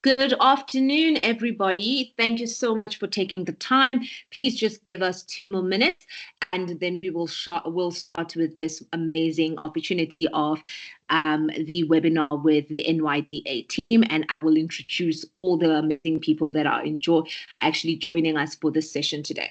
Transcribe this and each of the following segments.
Good afternoon, everybody. Thank you so much for taking the time. Please just give us 2 more minutes, and then we'll start with this amazing opportunity of the webinar with the NYDA team, and I will introduce all the amazing people that are actually joining us for this session today.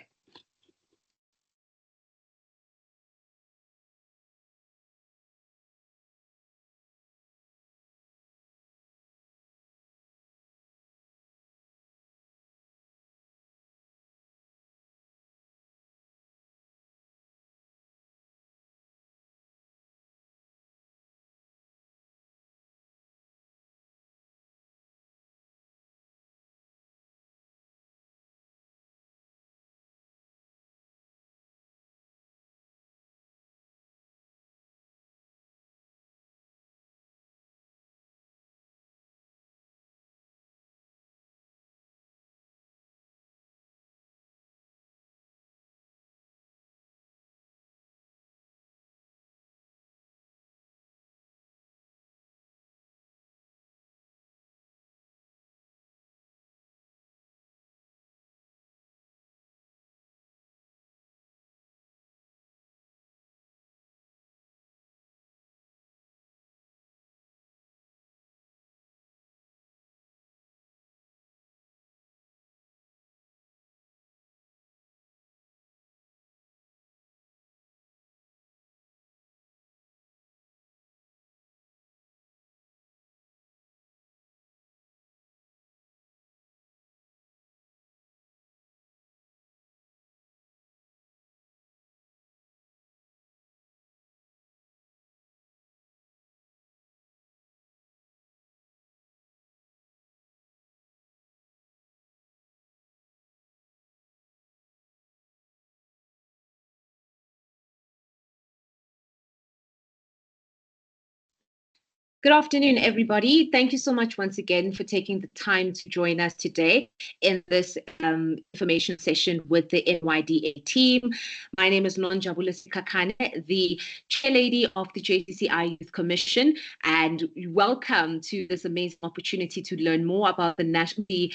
Good afternoon, everybody. Thank you so much once again for taking the time to join us today in this information session with the NYDA team. My name is Nonjabula Sikakane, the chairlady of the JCCI Youth Commission, and welcome to this amazing opportunity to learn more about the nationally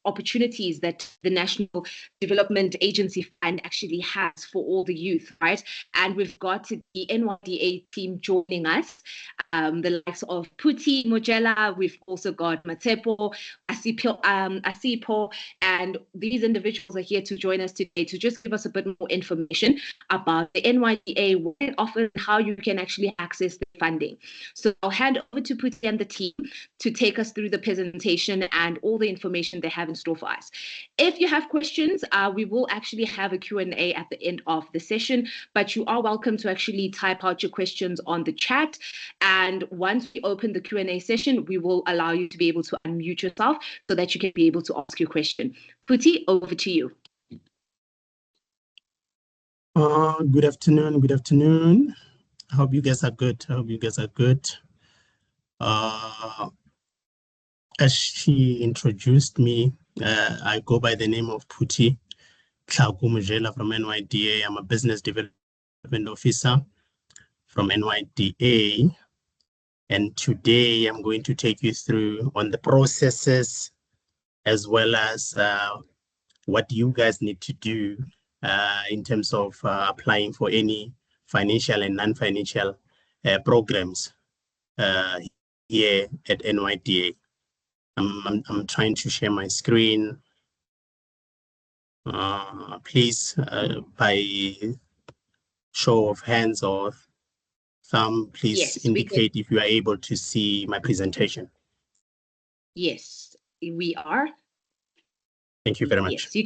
opportunities that the National Development Agency Fund actually has for all the youth, right? And we've got the NYDA team joining us, the likes of Phuti Mojela. We've also got Matsepo, Asipo, and these individuals are here to join us today to just give us a bit more information about the NYDA, what it offers, and how you can actually access the funding. So I'll hand over to Phuti and the team to take us through the presentation and all the information they have in store for us. If you have questions, we will actually have a Q&A at the end of the session, but you are welcome to actually type out your questions on the chat. And once we open the Q&A session, we will allow you to be able to unmute yourself so that you can be able to ask your question. Phuti, over to you. Good afternoon. Good afternoon. I hope you guys are good. As she introduced me, I go by the name of Phuti Mojela from NYDA. I'm a business development officer from NYDA. And today I'm going to take you through on the processes as well as what you guys need to do in terms of applying for any financial and non-financial programs here at NYDA. I'm trying to share my screen. Please, by show of hands or thumb, please indicate if you are able to see my presentation. Yes, we are. Thank you very much. Yes, you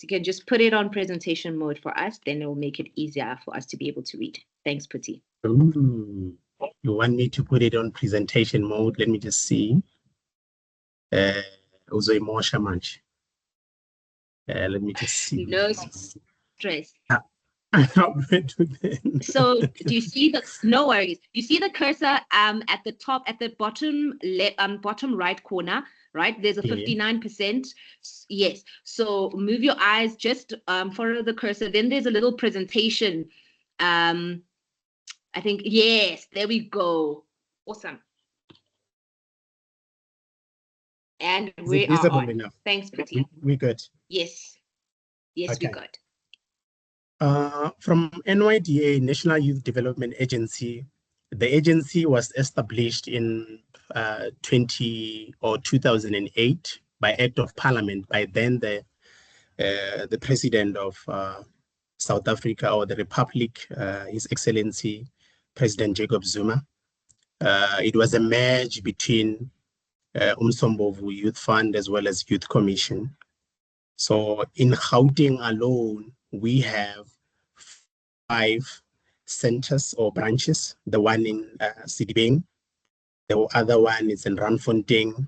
can just put it on presentation mode for us, then it will make it easier for us to be able to read. Thanks, Phuti. Ooh, you want me to put it on presentation mode? Let me just see. Also emotion much. Let me just see. No stress. So do you see the, no worries. You see the cursor at the top, at the bottom bottom right corner, right? There's a 59%. Yes. So move your eyes, just follow the cursor. Then there's a little presentation. I think, yes, there we go. Awesome. And Is we it are visible on. enough? Thanks, Phuti. We good. Yes. Yes, we Okay. good. From NYDA, National Youth Development Agency, the agency was established in 2008 by Act of Parliament. By then, the President of South Africa, or the Republic, His Excellency President Jacob Zuma. It was a merge between Umsombovu Youth Fund as well as Youth Commission. So in Gauteng alone, we have 5 centers or branches. The one in Sidibeng, the other one is in Randfontein,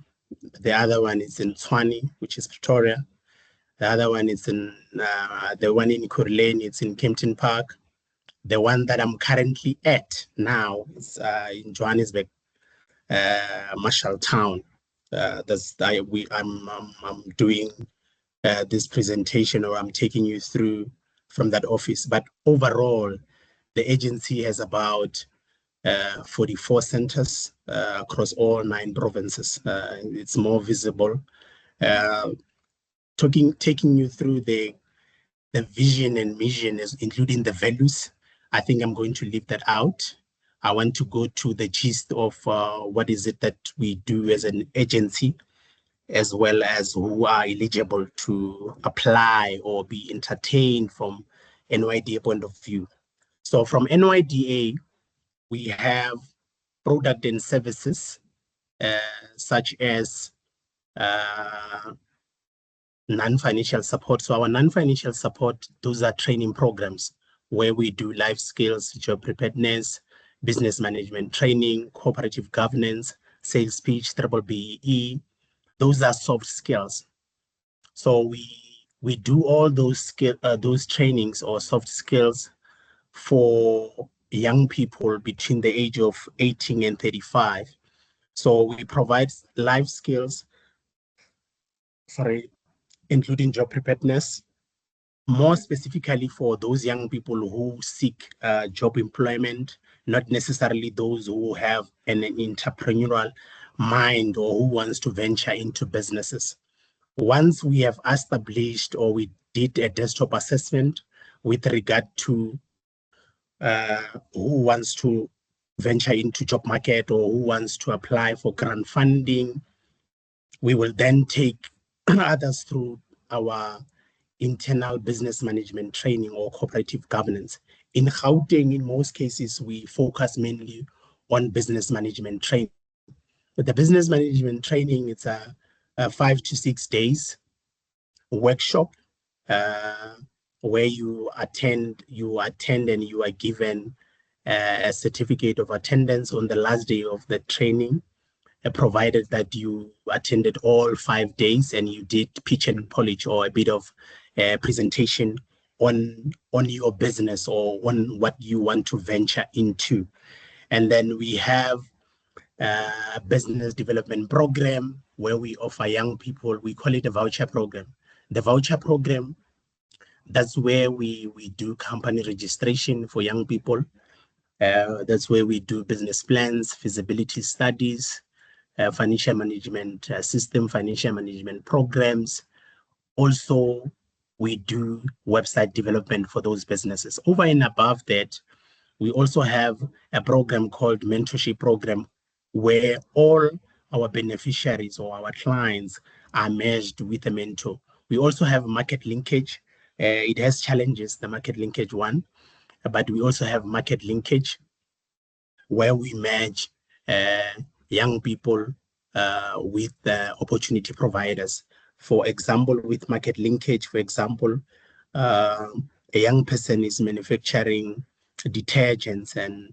the other one is in Tshwane, which is Pretoria. The other one is in the one in Kurlane, it's in Kempton Park. The one that I'm currently at now is in Johannesburg, Marshalltown. I'm doing this presentation, or I'm taking you through from that office. But overall, the agency has about 44 centers across all 9 provinces. It's more visible. Taking you through the vision and mission, including the values. I think I'm going to leave that out. I want to go to the gist of what is it that we do as an agency, as well as who are eligible to apply or be entertained from NYDA point of view. So from NYDA, we have product and services such as non-financial support. So our non-financial support, those are training programs where we do life skills, job preparedness, business management training, cooperative governance, sales pitch, triple BEE. Those are soft skills. So we do all those trainings or soft skills for young people between the age of 18 and 35. So we provide life skills, including job preparedness, more specifically for those young people who seek job employment, not necessarily those who have an entrepreneurial mind or who wants to venture into businesses. Once we have established, or we did a desktop assessment with regard to who wants to venture into job market or who wants to apply for grant funding, we will then take others through our internal business management training or cooperative governance. In Gauteng, in most cases, we focus mainly on business management training. But the business management training, it's a 5 to 6 days workshop where you attend and you are given a certificate of attendance on the last day of the training, provided that you attended all 5 days and you did pitch and polish, or a bit of presentation on your business or on what you want to venture into. And then we have a business development program where we offer young people, we call it a voucher program. The voucher program, that's where we do company registration for young people. That's where we do business plans, feasibility studies, financial management system, financial management programs. Also, we do website development for those businesses. Over and above that, we also have a program called mentorship program, where all our beneficiaries or our clients are merged with a mentor. We also have market linkage. It has challenges, the market linkage one, but we also have market linkage where we merge young people with opportunity providers. For example, with market linkage, for example, a young person is manufacturing detergents, and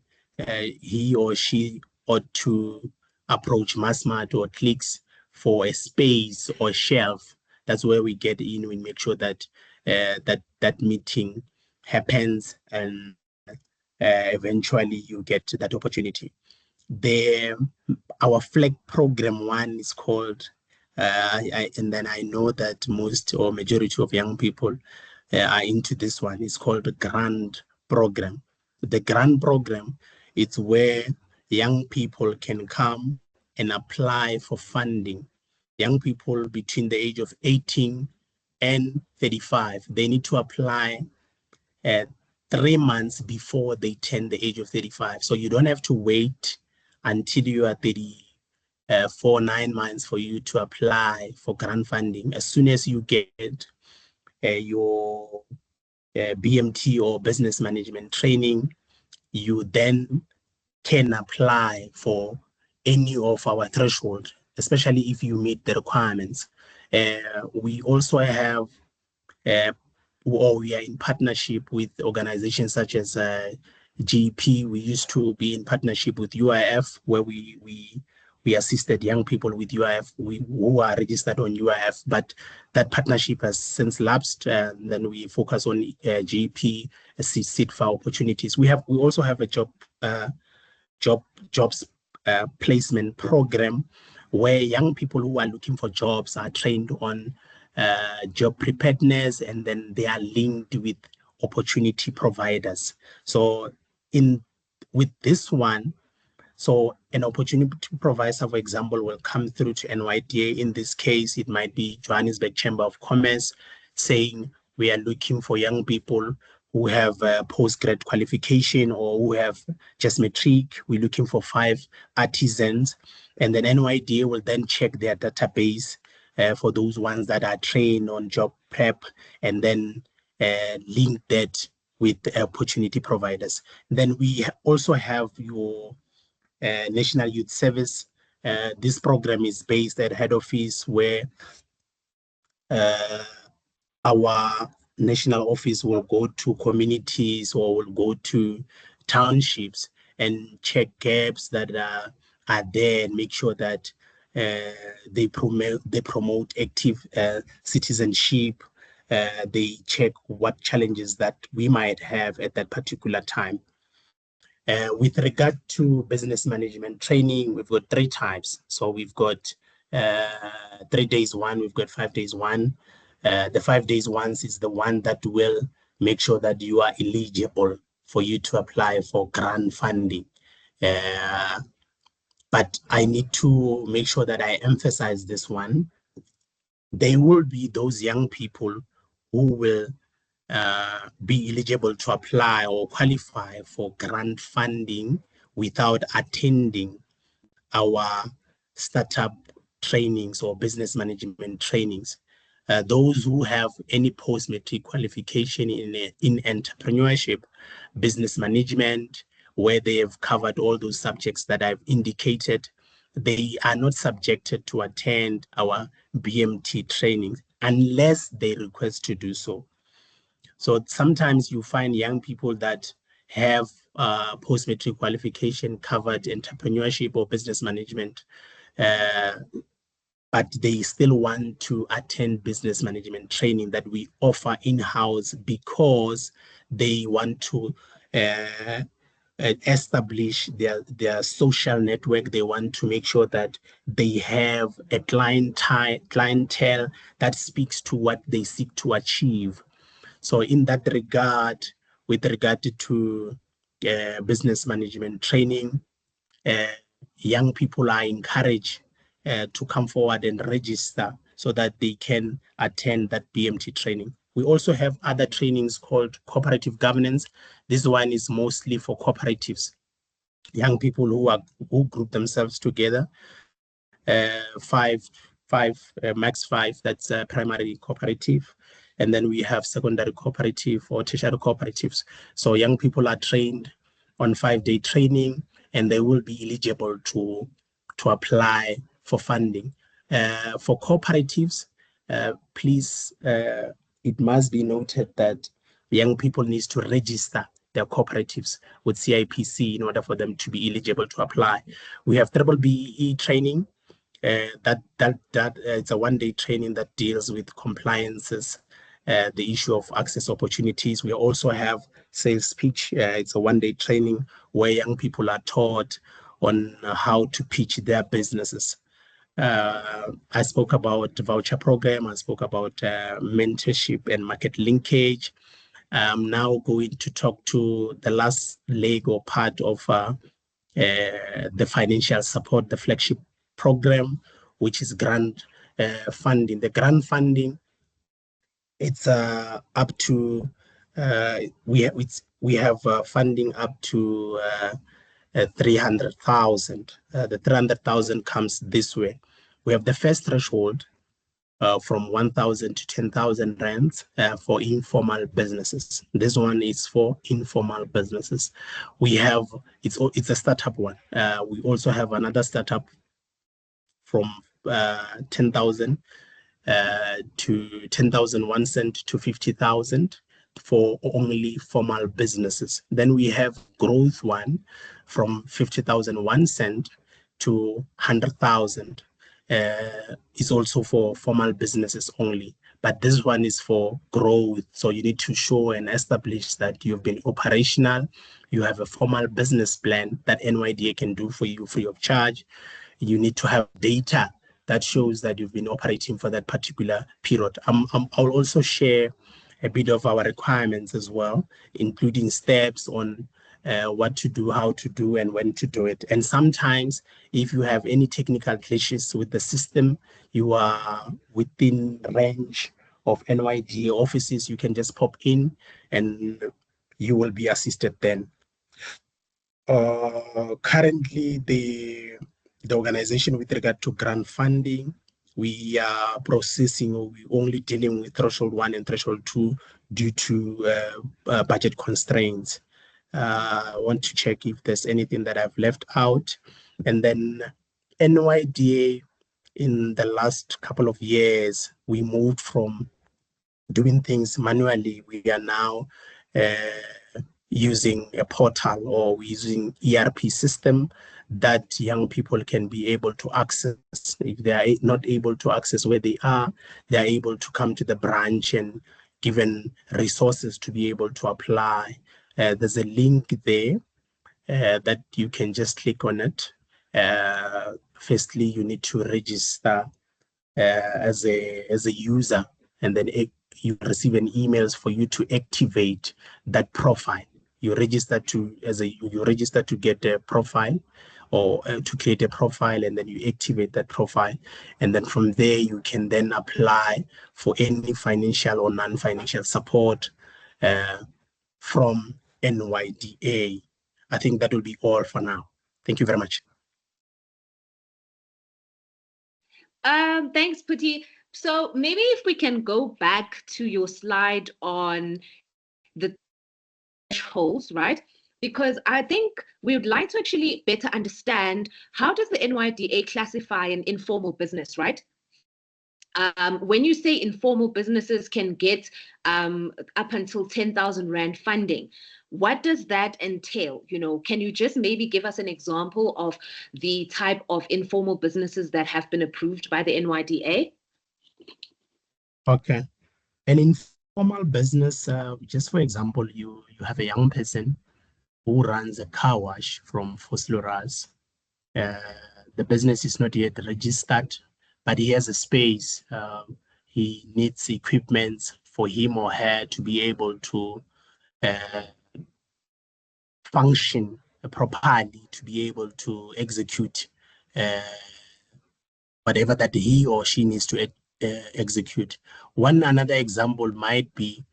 he or she ought to approach Massmart or Clicks for a space or shelf. That's where we get in. We make sure that that meeting happens, and eventually you get to that opportunity. Our flag program one is called, and then I know that most or majority of young people are into this one. It's called the grant program. The grant program, it's where young people can come and apply for funding. young people between the age of 18 and 35. They need to apply 3 months before they turn the age of 35. So you don't have to wait until you are 34, 9 months for you to apply for grant funding. As soon as you get your BMT or business management training, you then can apply for any of our threshold, especially if you meet the requirements. We also have, or we are in partnership with organizations such as GP. We used to be in partnership with UIF, where we assisted young people with UIF who are registered on UIF, but that partnership has since lapsed, and then we focus on GP, seed for opportunities. We also have a jobs placement program where young people who are looking for jobs are trained on job preparedness, and then they are linked with opportunity providers. So with this one, so an opportunity provider, for example, will come through to NYDA. In this case, it might be Johannesburg Chamber of Commerce saying we are looking for young people who have post-grad qualification or who have just matric. We're looking for 5 artisans. And then NYDA will then check their database for those ones that are trained on job prep, and then link that with opportunity providers. Then we also have your National Youth Service. This program is based at head office, where our national office will go to communities or will go to townships and check gaps that are there and make sure that they promote active citizenship. They check what challenges that we might have at that particular time. With regard to business management training, we've got 3 types. So we've got 3 days one, we've got 5 days one. The 5 days ones is the one that will make sure that you are eligible for you to apply for grant funding. But I need to make sure that I emphasize this one. There will be those young people who will be eligible to apply or qualify for grant funding without attending our startup trainings or business management trainings. Those who have any post-matric qualification in entrepreneurship, business management, where they have covered all those subjects that I've indicated, they are not subjected to attend our BMT trainings unless they request to do so. So sometimes you find young people that have post-matric qualification covered entrepreneurship or business management, but they still want to attend business management training that we offer in-house because they want to establish their social network. They want to make sure that they have a clientele that speaks to what they seek to achieve. So in that regard, with regard to business management training, young people are encouraged to come forward and register so that they can attend that BMT training. We also have other trainings called cooperative governance. This one is mostly for cooperatives, young people who group themselves together, max 5, that's a primary cooperative. And then we have secondary cooperative or tertiary cooperatives. So young people are trained on 5-day training, and they will be eligible to apply for funding. For cooperatives, please, it must be noted that young people need to register their cooperatives with CIPC in order for them to be eligible to apply. We have BBBE training. That it's a 1-day training that deals with compliances, the issue of access opportunities. We also have sales pitch. It's a 1-day training where young people are taught on how to pitch their businesses. I spoke about the voucher program. I spoke about mentorship and market linkage. I'm now going to talk to the last leg or part of the financial support, the flagship program, which is grant funding. The grant funding, it's up to we have funding up to 300,000. The 300,000 comes this way. We have the first threshold from 1,000 to 10,000 rands for informal businesses. This one is for informal businesses. We have it's a startup one. We also have another startup from 10,000 to 10,001 cent to 50,000 for only formal businesses. Then we have growth one from 50,001 cent to 100,000. Is also for formal businesses only, but this one is for growth. So you need to show and establish that you've been operational, you have a formal business plan that NYDA can do for you free of charge. You need to have data that shows that you've been operating for that particular period. I'll also share a bit of our requirements as well, including steps on what to do, how to do, and when to do it. And sometimes if you have any technical glitches with the system, you are within range of NYDA offices, you can just pop in and you will be assisted then. Currently, the organization with regard to grant funding, we are processing, or we're only dealing with threshold 1 and threshold 2 due to budget constraints. I want to check if there's anything that I've left out. And then NYDA, in the last couple of years, we moved from doing things manually. We are now using a portal, or we're using ERP system that young people can be able to access. If they are not able to access where they are able to come to the branch and given resources to be able to apply. There's a link there that you can just click on it. Firstly, you need to register as a user, and then you receive an emails for you to activate that profile. You register to get a profile, or to create a profile, and then you activate that profile, and then from there you can then apply for any financial or non-financial support from NYDA. I think that will be all for now. Thank you very much. Thanks, Phuti. So maybe if we can go back to your slide on the thresholds, right? Because I think we would like to actually better understand, how does the NYDA classify an informal business, right? When you say informal businesses can get up until 10,000 Rand funding, what does that entail? You know, can you just maybe give us an example of the type of informal businesses that have been approved by the NYDA? Okay. An informal business, just for example, you have a young person who runs a car wash from Vosloorus. The business is not yet registered, but he has a space. He needs equipment for him or her to be able to function properly, to be able to execute whatever that he or she needs to execute. Another example might be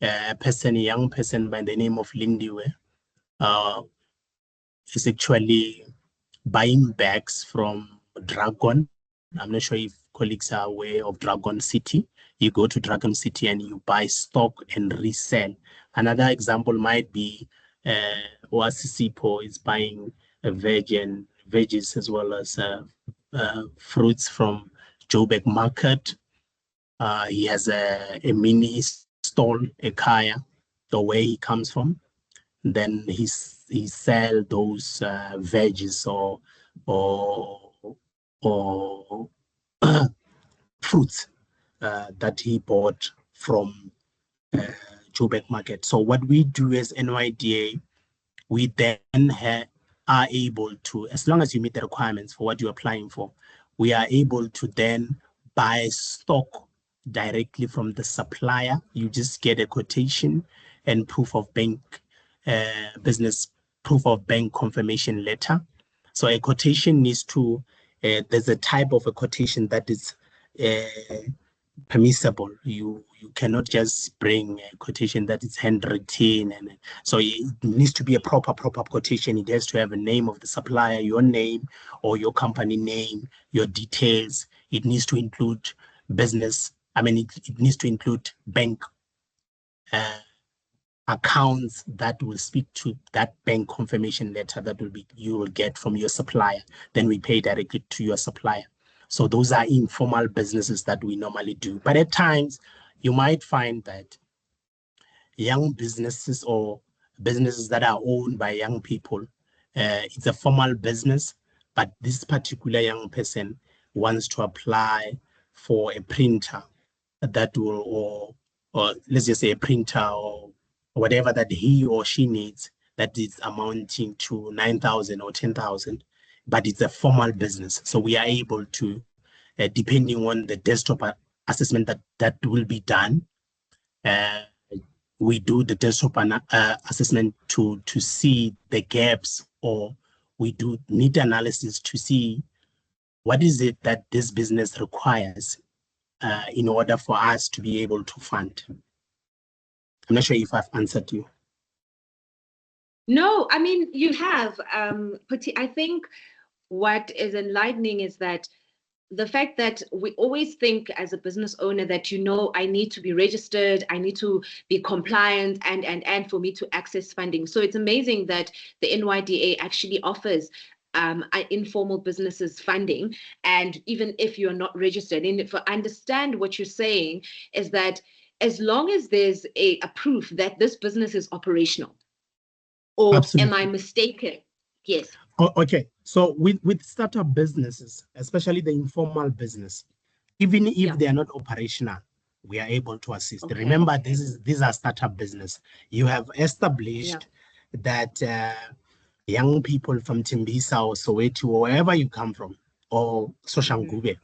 a young person by the name of Lindiwe, is actually buying bags from Dragon. I'm not sure if colleagues are aware of Dragon City. You go to Dragon City and you buy stock and resell. Another example might be Oasisipo is buying veggies as well as fruits from Joburg Market. He has a mini stall, a kaya, the way he comes from. Then he sell those veggies or fruits that he bought from Joburg Market. So what we do as NYDA, we then are able to, as long as you meet the requirements for what you're applying for, we are able to then buy stock directly from the supplier. You just get a quotation and proof of bank confirmation letter. So a quotation needs to, there's a type of a quotation that is permissible. You cannot just bring a quotation that is handwritten, and so it needs to be a proper quotation. It has to have a name of the supplier, your name or your company name, your details. It needs to include business. I mean, it needs to include bank accounts that will speak to that bank confirmation letter that you will get from your supplier. Then we pay directly to your supplier. So those are informal businesses that we normally do. But at times, you might find that young businesses or businesses that are owned by young people, it's a formal business, but this particular young person wants to apply for a printer that will, or let's just say a printer or whatever that he or she needs that is amounting to 9,000 or 10,000, but it's a formal business. So we are able to, depending on the desktop assessment that will be done, we do the desktop assessment to see the gaps, or we do need analysis to see what is it that this business requires in order for us to be able to fund. I'm not sure if I've answered you. No, I mean, you have. Phuti, I think what is enlightening is that the fact that we always think as a business owner that, I need to be registered, I need to be compliant and for me to access funding. So it's amazing that the NYDA actually offers informal businesses funding. And even if you're not registered, and if I understand what you're saying is that as long as there's a proof that this business is operational, or Absolutely. am I mistaken? Yes. Okay. So with startup businesses, especially the informal business, even if they are not operational, we are able to assist. Okay. Remember, these are startup business. You have established that young people from Timbisa or Soweto or wherever you come from, or Soshangube,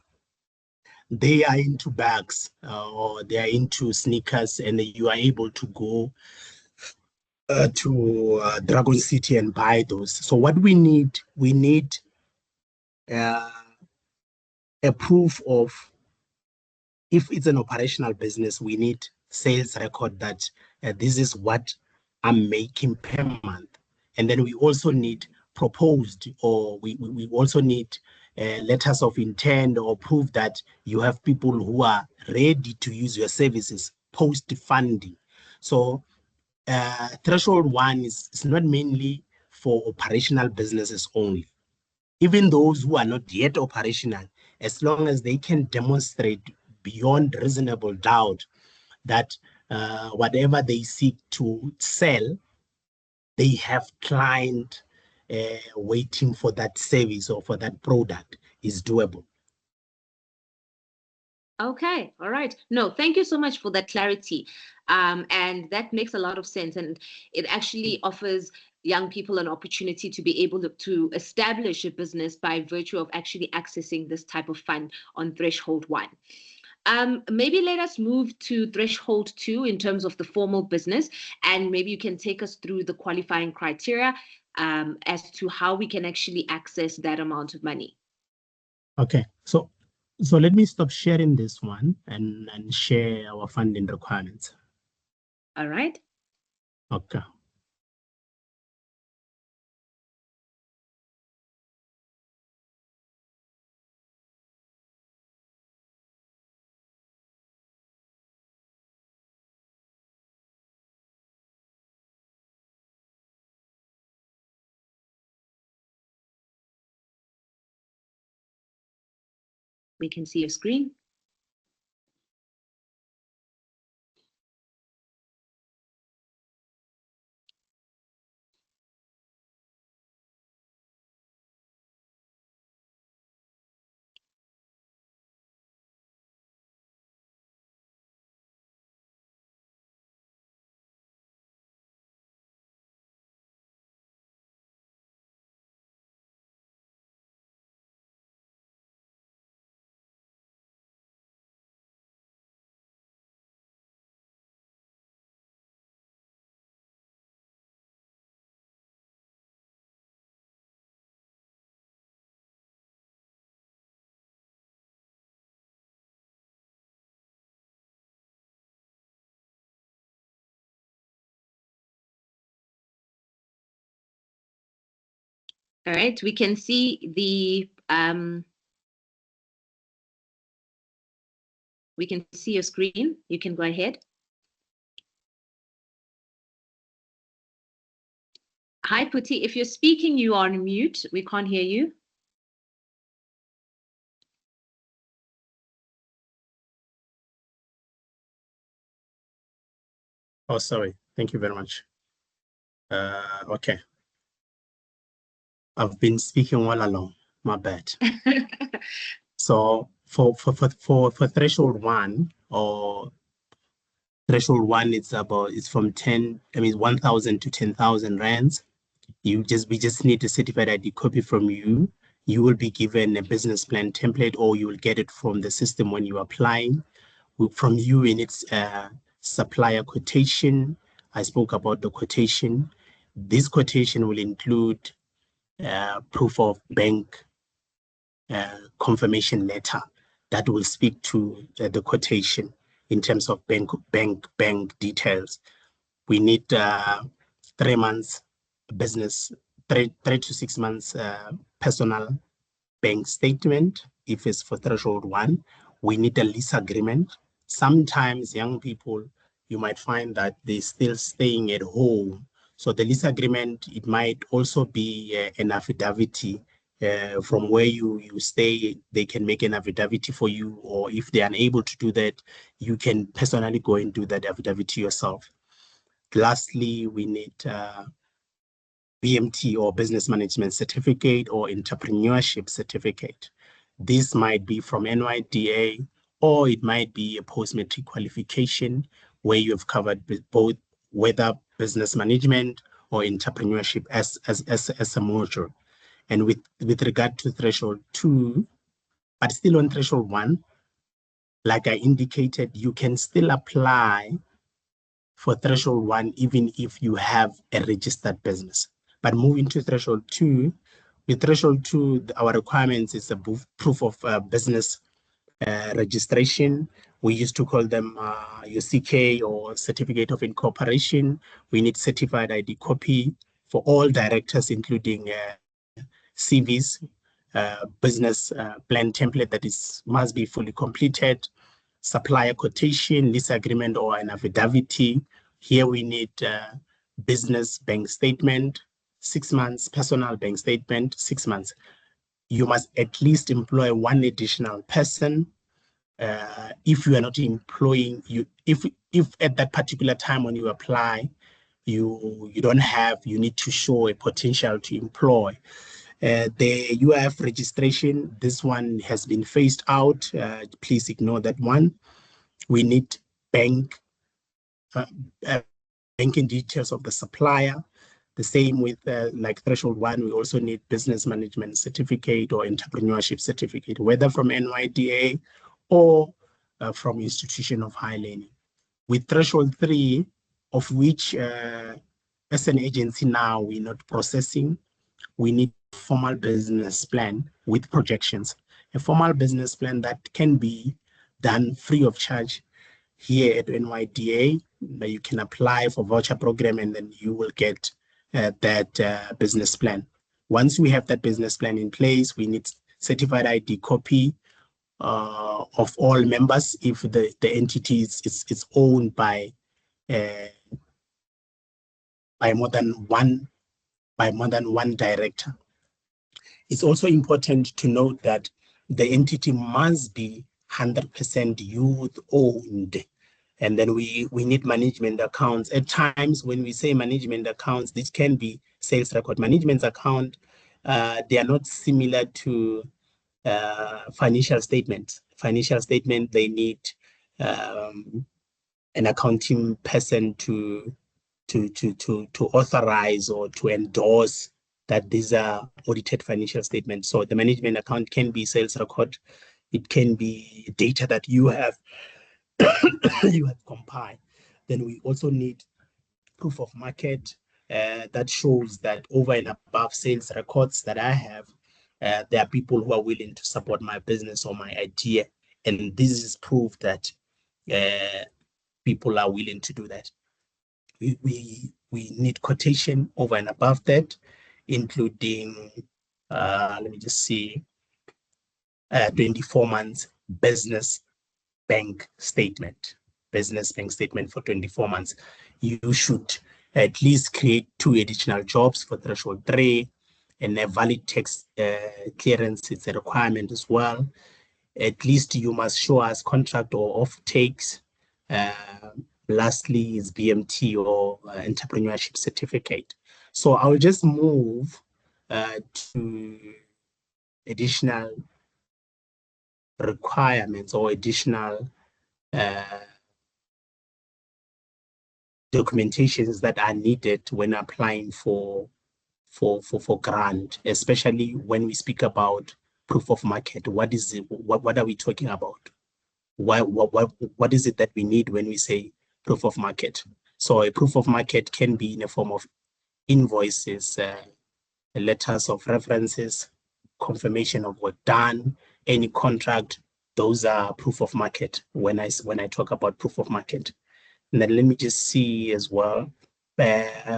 they are into bags or they are into sneakers, and you are able to go to Dragon City and buy those. So what we need a proof of, if it's an operational business, we need sales record that this is what I'm making per month. And then we also need proposed, or we also need letters of intent or proof that you have people who are ready to use your services post funding. So threshold one is not mainly for operational businesses only. Even those who are not yet operational, as long as they can demonstrate beyond reasonable doubt that whatever they seek to sell, they have client waiting for that service or for that product, is doable. Okay, all right. No, thank you so much for that clarity. And that makes a lot of sense. And it actually offers young people an opportunity to be able to establish a business by virtue of actually accessing this type of fund on threshold one. Maybe let us move to threshold two in terms of the formal business, and maybe you can take us through the qualifying criteria as to how we can actually access that amount of money. Okay, so let me stop sharing this one and share our funding requirements. All right. Okay. We can see your screen. All right, we can see the we can see your screen. You can go ahead. Hi, Phuti. If you're speaking, you are on mute. We can't hear you. Oh, sorry. Thank you very much. Okay. I've been speaking all along. My bad. So for threshold one or threshold one, it's from 1,000 to 10,000 rands. We just need a certified ID copy from you. You will be given a business plan template, or you will get it from the system when you're applying. From you in its supplier quotation. I spoke about the quotation. This quotation will include proof of bank confirmation letter that will speak to the quotation in terms of bank details. We need 3 months business, 3 to 6 months personal bank statement. If it's for threshold one, we need a lease agreement. Sometimes young people, you might find that they're still staying at home. So the lease agreement, it might also be an affidavit from where you stay. They can make an affidavit for you, or if they're unable to do that, you can personally go and do that affidavit yourself. Lastly, we need BMT or business management certificate or entrepreneurship certificate. This might be from NYDA, or it might be a post-matric qualification where you have covered both, whether business management or entrepreneurship as a module. And with regard to threshold two, but still on threshold one, like I indicated, you can still apply for threshold one even if you have a registered business. But moving to threshold two, with threshold two, our requirements is a proof of business registration. We used to call them your CK or certificate of incorporation. We need certified ID copy for all directors, including CVs, business plan template that must be fully completed, supplier quotation, lease agreement, or an affidavit. Here we need business bank statement, 6 months, personal bank statement, 6 months. You must at least employ one additional person. If you are not employing, if at that particular time when you apply, you don't have, you need to show a potential to employ. The UIF registration, this one has been phased out. Please ignore that one. We need banking details of the supplier. The same with like threshold one, we also need business management certificate or entrepreneurship certificate, whether from NYDA or from institution of high learning. With threshold three, of which as an agency now we're not processing, we need a formal business plan with projections. A formal business plan that can be done free of charge here at NYDA. You can apply for voucher program and then you will get that business plan. Once we have that business plan in place, we need certified ID copy of all members if the entity is owned by more than one director. It's also important to note that the entity must be 100% youth owned. And then we need management accounts. At times when we say management accounts, this can be sales record management account. They are not similar to financial statements. Financial statement, they need an accounting person to authorize or to endorse that these are audited financial statements. So the management account can be sales record. It can be data that you have compiled. Then we also need proof of market that shows that over and above sales records that I have, there are people who are willing to support my business or my idea. And this is proof that people are willing to do that. We need quotation over and above that, including let me just see, 24 months business bank statement. Business bank statement for 24 months. You should at least create 2 additional jobs for threshold 3, and a valid tax clearance is a requirement as well. At least you must show us contract or off takes. Lastly is BMT or entrepreneurship certificate. So I'll just move to additional requirements or additional documentations that are needed when applying for grant, especially when we speak about proof of market. What is it? What are we talking about? What is it that we need when we say proof of market? So a proof of market can be in the form of invoices, letters of references, confirmation of work done, any contract. Those are proof of market when I talk about proof of market. And then let me just see as well.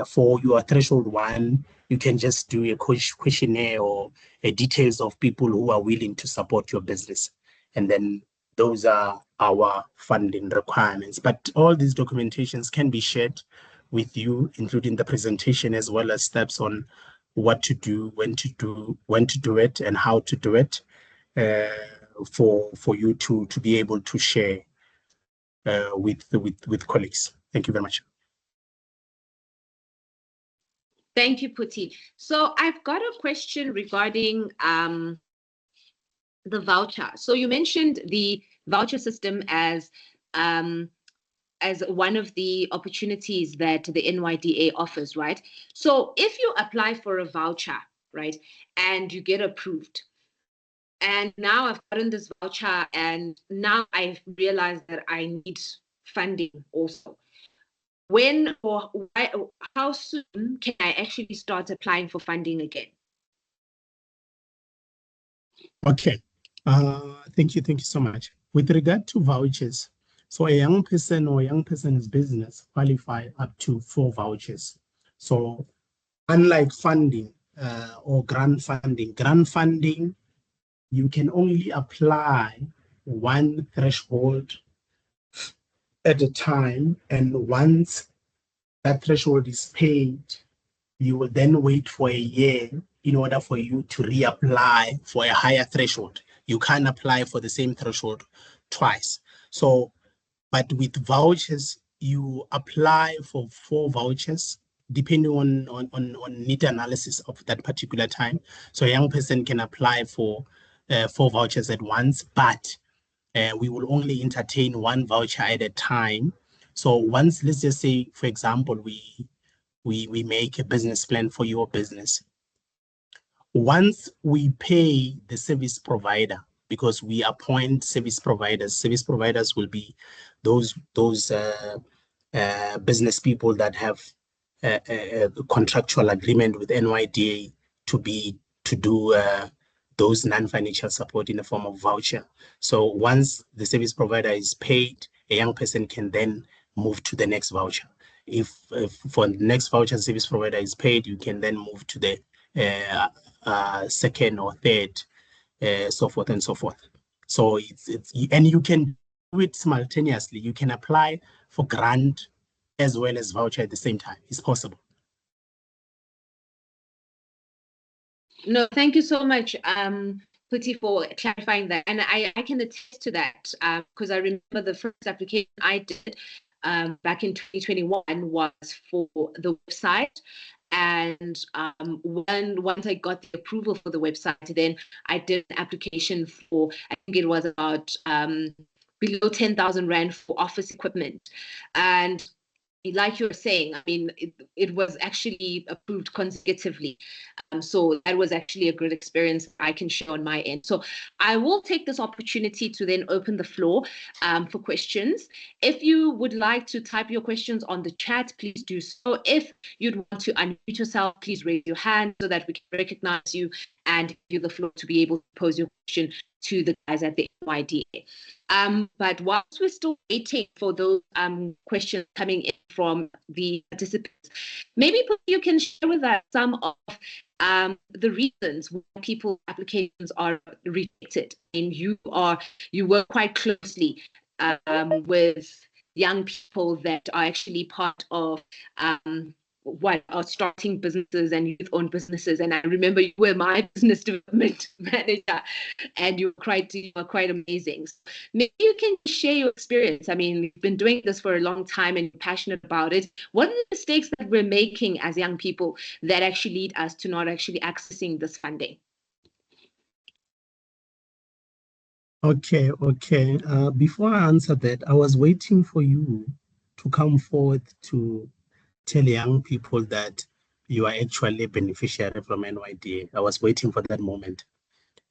For your threshold 1, you can just do a questionnaire or details of people who are willing to support your business. And then those are our funding requirements. But all these documentations can be shared with you, including the presentation as well as steps on what to do, when to do it, and how to do it, for you to be able to share with colleagues. Thank you very much. Thank you, Phuti. So I've got a question regarding the voucher. So you mentioned the voucher system as one of the opportunities that the NYDA offers, right? So if you apply for a voucher, right, and you get approved, and now I've gotten this voucher, and now I've realized that I need funding also. When or why, how soon can I actually start applying for funding again? Okay. Thank you so much. With regard to vouchers, so a young person or young person's business qualify up to 4 vouchers. So unlike funding or grant funding, you can only apply 1 threshold at a time, and once that threshold is paid, you will then wait for a year in order for you to reapply for a higher threshold. You can't apply for the same threshold twice. So, but with vouchers, you apply for 4 vouchers depending on need analysis of that particular time. So a young person can apply for 4 vouchers at once, but we will only entertain 1 voucher at a time. So once, let's just say, for example, we make a business plan for your business. Once we pay the service provider, because we appoint service providers will be those business people that have a contractual agreement with NYDA to do those non-financial support in the form of voucher. So once the service provider is paid, a young person can then move to the next voucher. If for the next voucher service provider is paid, you can then move to the second or third, so forth and so forth. So and you can do it simultaneously. You can apply for grant as well as voucher at the same time. It's possible. No, thank you so much, Phuti, for clarifying that. And I can attest to that because I remember the first application I did back in 2021 was for the website. And once I got the approval for the website, then I did an application for, I think it was about below 10,000 Rand for office equipment. And like you're saying, I mean, it was actually approved consecutively. So that was actually a good experience I can share on my end. So I will take this opportunity to then open the floor for questions. If you would like to type your questions on the chat, please do so. If you'd want to unmute yourself, please raise your hand so that we can recognize you and give you the floor to be able to pose your question to the guys at the NYDA. But whilst we're still waiting for those questions coming in from the participants, maybe you can share with us some of the reasons why people applications are rejected. And you work quite closely with young people that are actually part of what are starting businesses and youth-owned businesses. And I remember you were my business development manager, and you were quite amazing. So maybe you can share your experience. I mean, you've been doing this for a long time and you're passionate about it. What are the mistakes that we're making as young people that actually lead us to not actually accessing this funding? Okay. Before I answer that, I was waiting for you to come forward to tell young people that you are actually a beneficiary from NYDA. I was waiting for that moment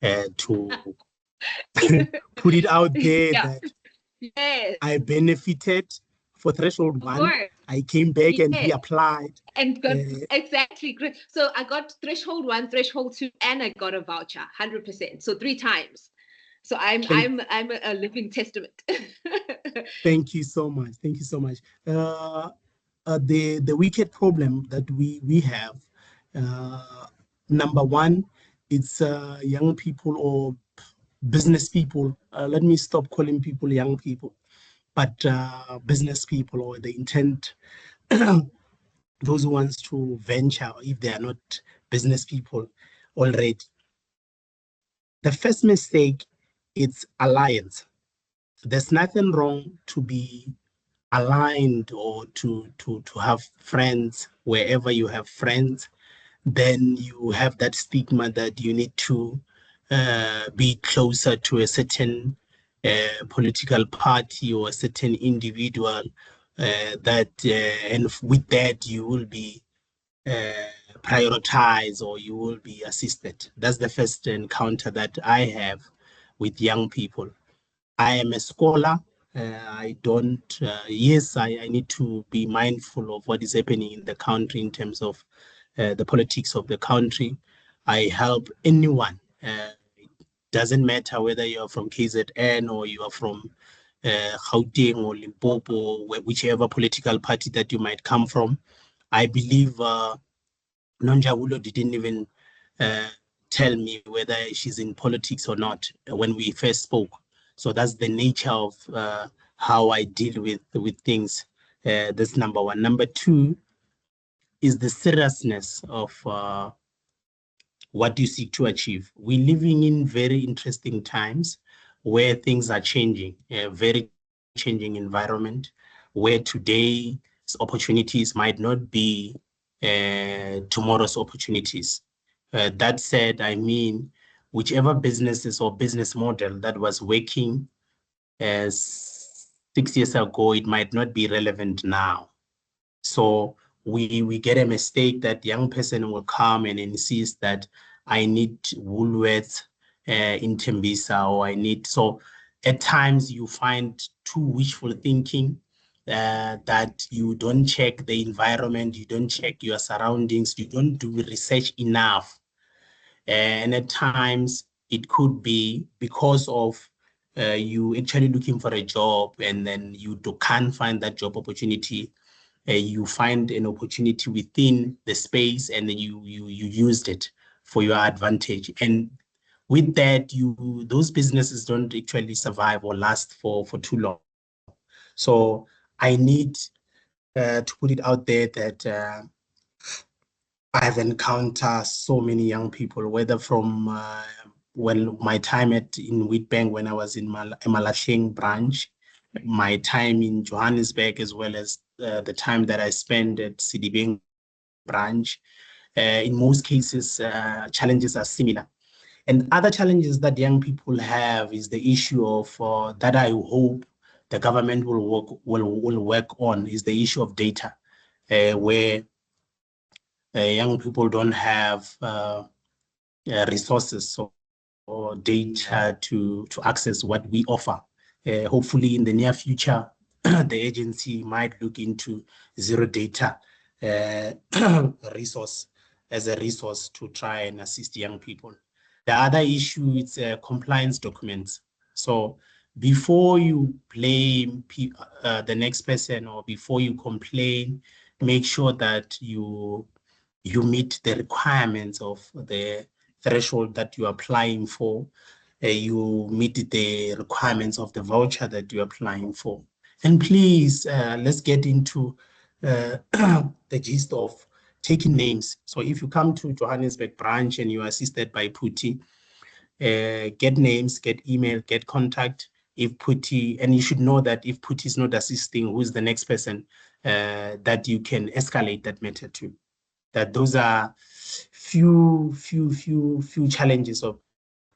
to put it out there that Yes. I benefited for threshold one. I came back and reapplied. And got exactly great. So I got threshold 1, threshold 2, and I got a voucher, 100%. So 3 times. So I'm a living testament. Thank you so much. Thank you so much. The wicked problem that we have, number one, it's young people or business people. Let me stop calling people young people, but business people, or the intent, those who wants to venture if they are not business people already. The first mistake, it's alliance. There's nothing wrong to be aligned or to have friends. Wherever you have friends, then you have that stigma that you need to be closer to a certain political party or a certain individual, and with that you will be prioritized or you will be assisted. That's the first encounter that I have with young people. I am a scholar. I don't, yes, I need to be mindful of what is happening in the country in terms of the politics of the country. I help anyone. It doesn't matter whether you're from KZN or you are from Gauteng or Limpopo, whichever political party that you might come from. I believe Nonjabulo didn't even tell me whether she's in politics or not when we first spoke. So that's the nature of how I deal with things. That's number one. Number two is the seriousness of what you seek to achieve. We're living in very interesting times where things are changing, a very changing environment where today's opportunities might not be tomorrow's opportunities. That said, I mean, whichever businesses or business model that was working 6 years ago, it might not be relevant now. So we get a mistake that young person will come and insist that I need Woolworths in Tembisa, or I need, so at times you find too wishful thinking, that you don't check the environment, you don't check your surroundings, you don't do research enough. And at times it could be because of you actually looking for a job and then you can't find that job opportunity. You find an opportunity within the space and then you used it for your advantage. And with that, those businesses don't actually survive or last for too long. So I need to put it out there that I've encountered so many young people, whether from my time in Witbank when I was in Malasheng branch, my time in Johannesburg, as well as the time that I spent at Sidibeng branch. In most cases, challenges are similar. And other challenges that young people have is the issue of that I hope the government will work on is the issue of data, where young people don't have resources or data to access what we offer. Hopefully in the near future, the agency might look into zero data resource as a resource to try and assist young people. The other issue is compliance documents. So before you blame the next person or before you complain, make sure that you you meet the requirements of the threshold that you're applying for, you meet the requirements of the voucher that you're applying for. And please, let's get into the gist of taking names. So if you come to Johannesburg branch and you are assisted by Phuti, get names, get email, get contact. If Phuti, and you should know that if Phuti is not assisting, who's the next person that you can escalate that matter to. That those are few challenges of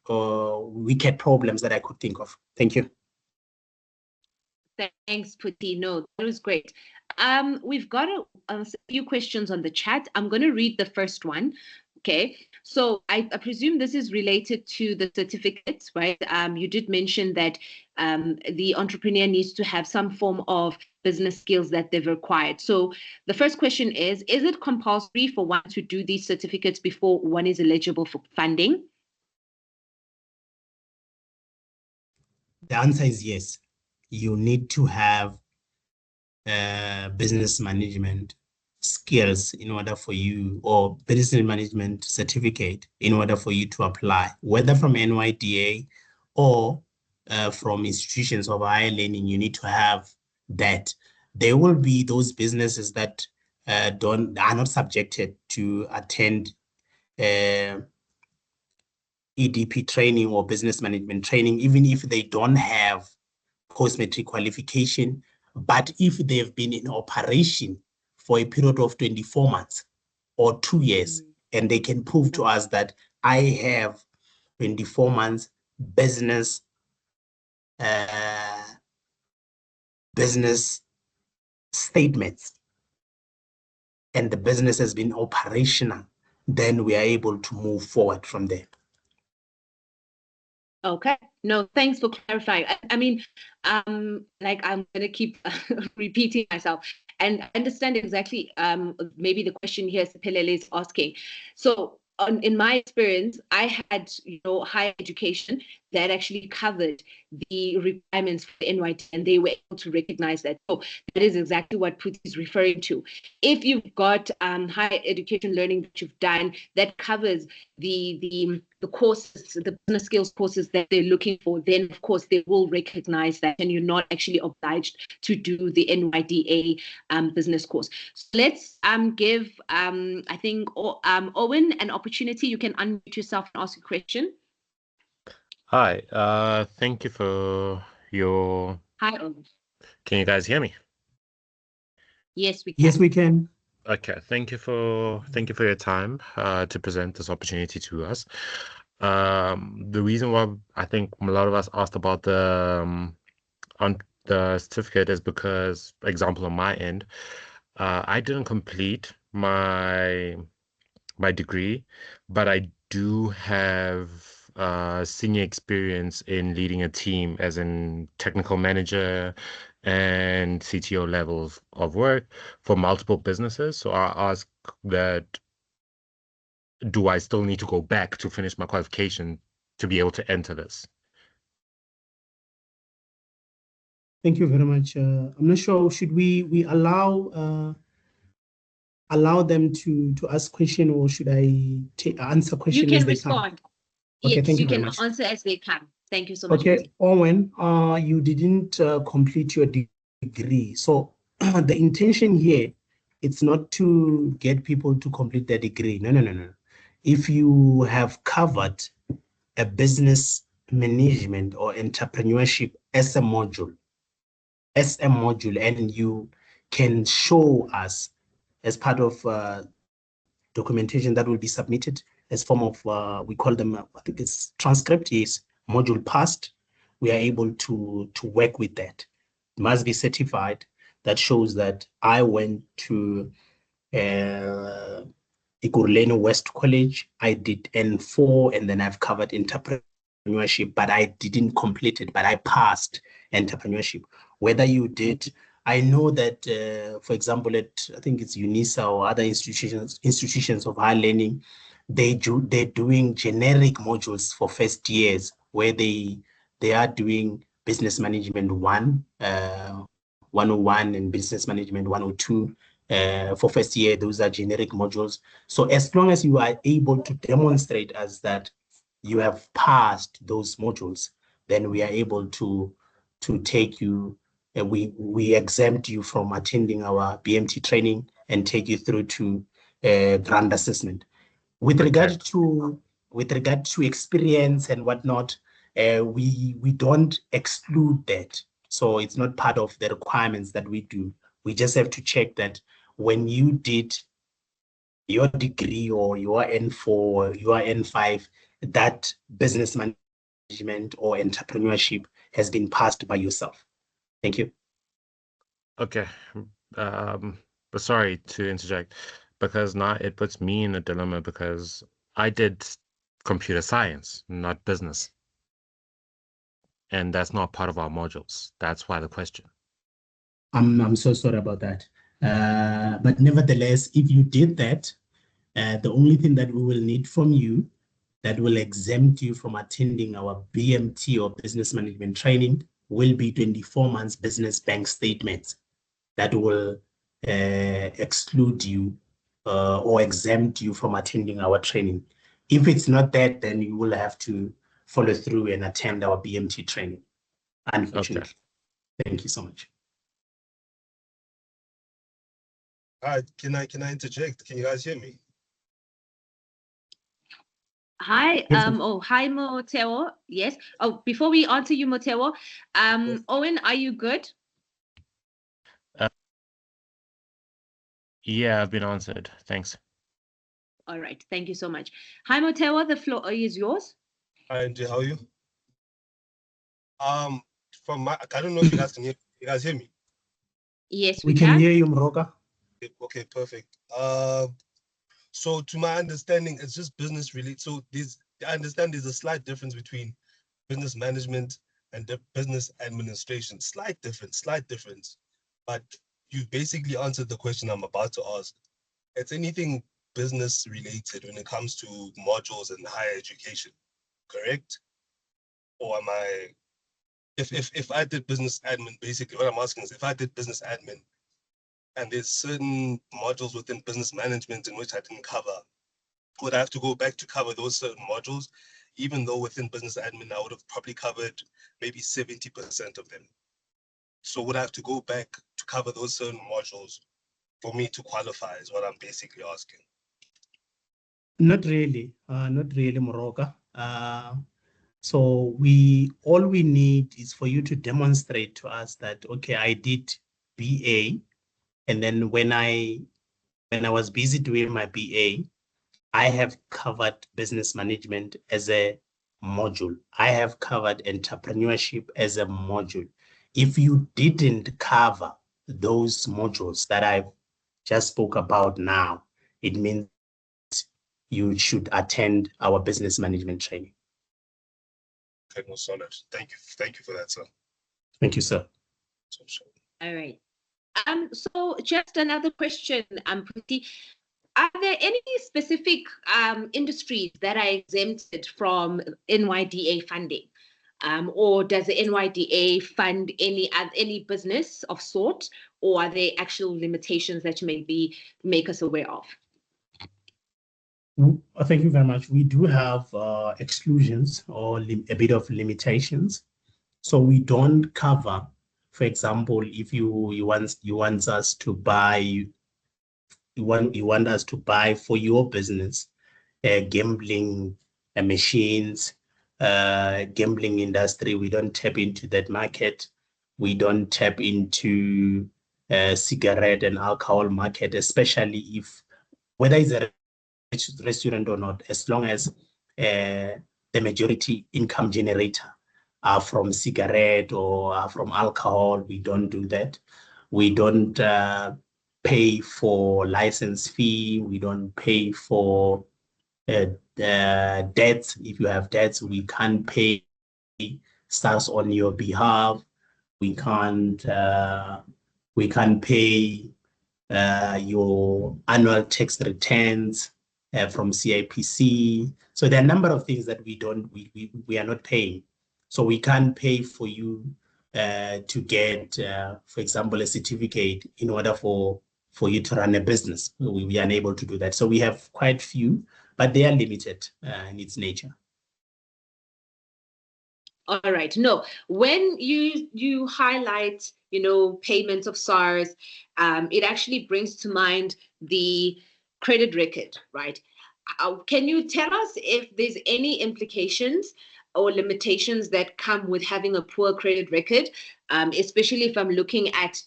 wicked problems that I could think of. Thank you. Thanks, Phuti. No, that was great. We've got a few questions on the chat. I'm going to read the first one. Okay, so I presume this is related to the certificates, right? You did mention that the entrepreneur needs to have some form of business skills that they've acquired. So the first question is it compulsory for one to do these certificates before one is eligible for funding? The answer is yes. You need to have business management skills in order for you, or business management certificate in order for you to apply, whether from NYDA or from institutions of higher learning. You need to have that. There will be those businesses that are not subjected to attend EDP training or business management training, even if they don't have post-matric qualification. But if they've been in operation for a period of 24 months or 2 years, and they can prove to us that I have 24 months business statements, and the business has been operational, then we are able to move forward from there. Okay. No, thanks for clarifying. I mean, like I'm going to keep repeating myself, and understand exactly maybe the question here Sepelele is asking. So in my experience, I had, higher education that actually covered the requirements for the NYDA, and they were able to recognize that. So that is exactly what Phuti is referring to. If you've got higher education learning that you've done that covers the courses, the business skills courses that they're looking for, then of course they will recognize that, and you're not actually obliged to do the NYDA business course. So let's give I think Owen an opportunity. You can unmute yourself and ask a question. Hi, thank you for your... Hi, Owen. Can you guys hear me? Yes, we can. Yes, we can. Okay, thank you for your time to present this opportunity to us. The reason why I think a lot of us asked about the certificate is because, example on my end, I didn't complete my degree, but I do have senior experience in leading a team as in technical manager and CTO levels of work for multiple businesses. So I ask that, do I still need to go back to finish my qualification to be able to enter this? Thank you very much. I'm not sure, should we allow them to ask question, or should I answer question as they come? You can respond. Okay, yes, thank you you very can much. answer as they come. Thank you so much. Okay, Owen, you didn't complete your degree. So the intention here, it's not to get people to complete their degree. No. If you have covered a business management or entrepreneurship as a module, and you can show us as part of documentation that will be submitted as form of, we call them, I think it's transcript, is module passed, we are able to work with that. It must be certified. That shows that I went to Ikuruleni West College, I did N4, and then I've covered entrepreneurship, but I didn't complete it, but I passed entrepreneurship. Whether you did, I know that, for example, I think it's UNISA or other institutions of higher learning, they're doing generic modules for first years where they are doing business management 101 and business management 102, For first year, those are generic modules. So as long as you are able to demonstrate as that you have passed those modules, then we are able to take you, we exempt you from attending our BMT training and take you through to grant assessment. With regard to experience and whatnot, we don't exclude that. So it's not part of the requirements that we do. We just have to check that when you did your degree or your N4 or your N5, that business management or entrepreneurship has been passed by yourself. Thank you. Okay. But sorry to interject, because now it puts me in a dilemma because I did computer science, not business. And that's not part of our modules. That's why the question. I'm so sorry about that. But nevertheless, if you did that, the only thing that we will need from you that will exempt you from attending our BMT or business management training will be 24 months business bank statements that will exclude you or exempt you from attending our training. If it's not that, then you will have to follow through and attend our BMT training, unfortunately. Okay. Thank you so much. Can I interject? Can you guys hear me? Hi, hi Moteo. Yes. Oh, before we answer you, Moteo, Yes. Owen, are you good? Yeah, I've been answered. Thanks. All right, thank you so much. Hi Moteo, the floor is yours. Hi, Angie, how are you? From my, I don't know if you guys can hear. You guys hear me? Yes, we can hear you, Moroka. Okay, perfect. So to my understanding, it's just business related. So I understand there's a slight difference between business management and the business administration. Slight difference. But you basically answered the question I'm about to ask. It's anything business related when it comes to modules in higher education, correct? Or am I, if I did business admin, basically what I'm asking is if I did business admin and there's certain modules within business management in which I didn't cover, would I have to go back to cover those certain modules, even though within business admin I would have probably covered maybe 70% of them? So would I have to go back to cover those certain modules for me to qualify is what I'm basically asking. Not really, Moroka. So all we need is for you to demonstrate to us that, okay, I did BA, and then when I was busy doing my BA, I have covered business management as a module. I have covered entrepreneurship as a module. If you didn't cover those modules that I've just spoke about now, it means you should attend our business management training. Okay, no, solid. Thank you for that, sir. Thank you, sir. All right. So just another question, Phuti. Are there any specific industries that are exempted from NYDA funding? Or does the NYDA fund any business of sort, or are there actual limitations that you maybe make us aware of? Thank you very much. We do have exclusions or a bit of limitations. So we don't cover, for example, if you want us to buy, you want us to buy for your business gambling machines, gambling industry. We don't tap into that market. We don't tap into cigarette and alcohol market, especially if whether it's a restaurant or not, as long as the majority income generator are from cigarette or are from alcohol. We don't do that. We don't pay for license fee. We don't pay for debts. If you have debts, we can't pay stars on your behalf. We can't pay your annual tax returns from CIPC. So there are a number of things that we are not paying. So we can't pay for you to get, for example, a certificate in order for for you to run a business. We are unable to do that. So we have quite few, but they are limited in its nature. All right. No, when you highlight, payments of SARS, it actually brings to mind the credit record, right? Can you tell us if there's any implications or limitations that come with having a poor credit record, especially if I'm looking at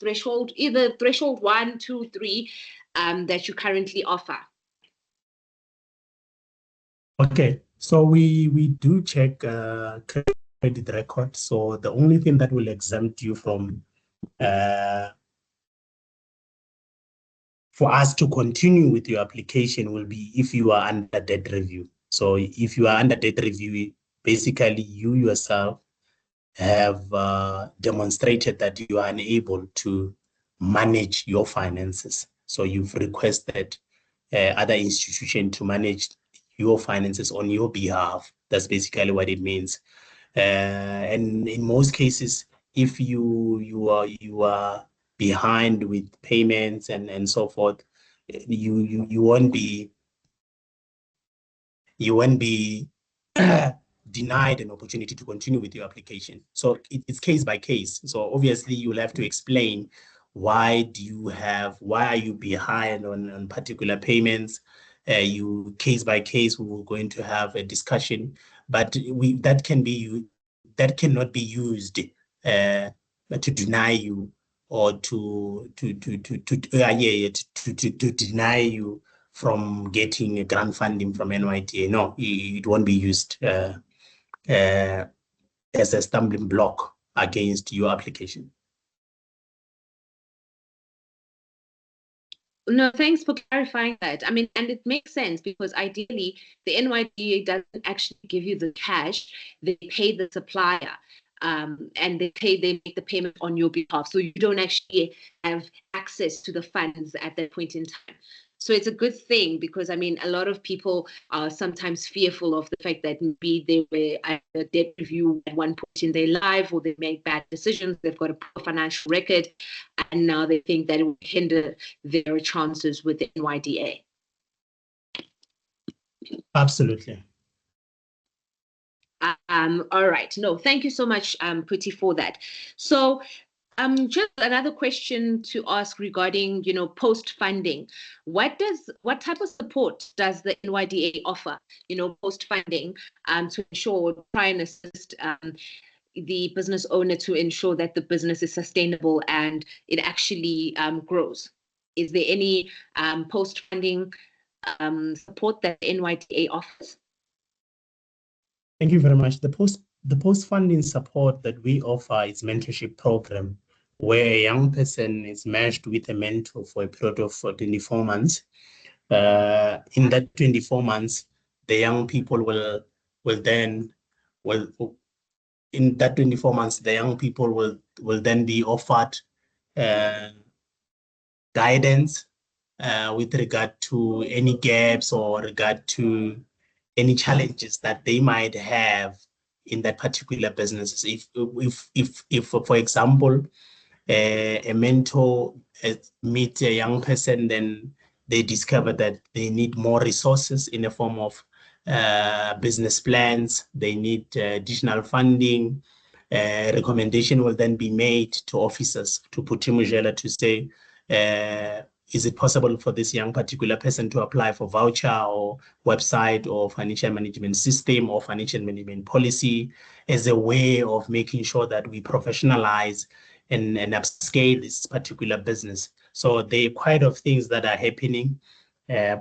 either threshold 1, 2, 3, that you currently offer? Okay, so we do check credit record. So the only thing that will exempt you from for us to continue with your application will be if you are under debt review. So if you are under debt review, basically you yourself have demonstrated that you are unable to manage your finances. So you've requested other institution to manage your finances on your behalf. That's basically what it means. And in most cases, if you are behind with payments and so forth, you won't be denied an opportunity to continue with your application. So it's case by case. So obviously you'll have to explain why are you behind on particular payments. You case by case, we're going to have a discussion, but that cannot be used to deny you or to deny you from getting a grant funding from NYDA. No, it won't be used as a stumbling block against your application. No, thanks for clarifying that. I mean, and it makes sense because ideally the NYDA doesn't actually give you the cash. They pay the supplier, and they make the payment on your behalf. So you don't actually have access to the funds at that point in time. So it's a good thing because, I mean, a lot of people are sometimes fearful of the fact that maybe they were at a debt review at one point in their life, or they made bad decisions, they've got a poor financial record, and now they think that it will hinder their chances with the NYDA. Absolutely. All right. No, thank you so much, Phuti, for that. So just another question to ask regarding, post-funding. What type of support does the NYDA offer, post-funding, to ensure, try and assist the business owner to ensure that the business is sustainable and it actually grows? Is there any post-funding support that the NYDA offers? Thank you very much. The post-funding support that we offer is mentorship program, where a young person is matched with a mentor for a period of 24 months. In that 24 months, the young people in that 24 months, the young people will then be offered guidance with regard to any gaps or regard to any challenges that they might have in that particular business. If for example, a mentor meets a young person, then they discover that they need more resources in the form of business plans, they need additional funding. Recommendation will then be made to officers, to Phuti Mojela, to say, is it possible for this young particular person to apply for voucher or website or financial management system or financial management policy as a way of making sure that we professionalize and upscale this particular business? So there are quite of things that are happening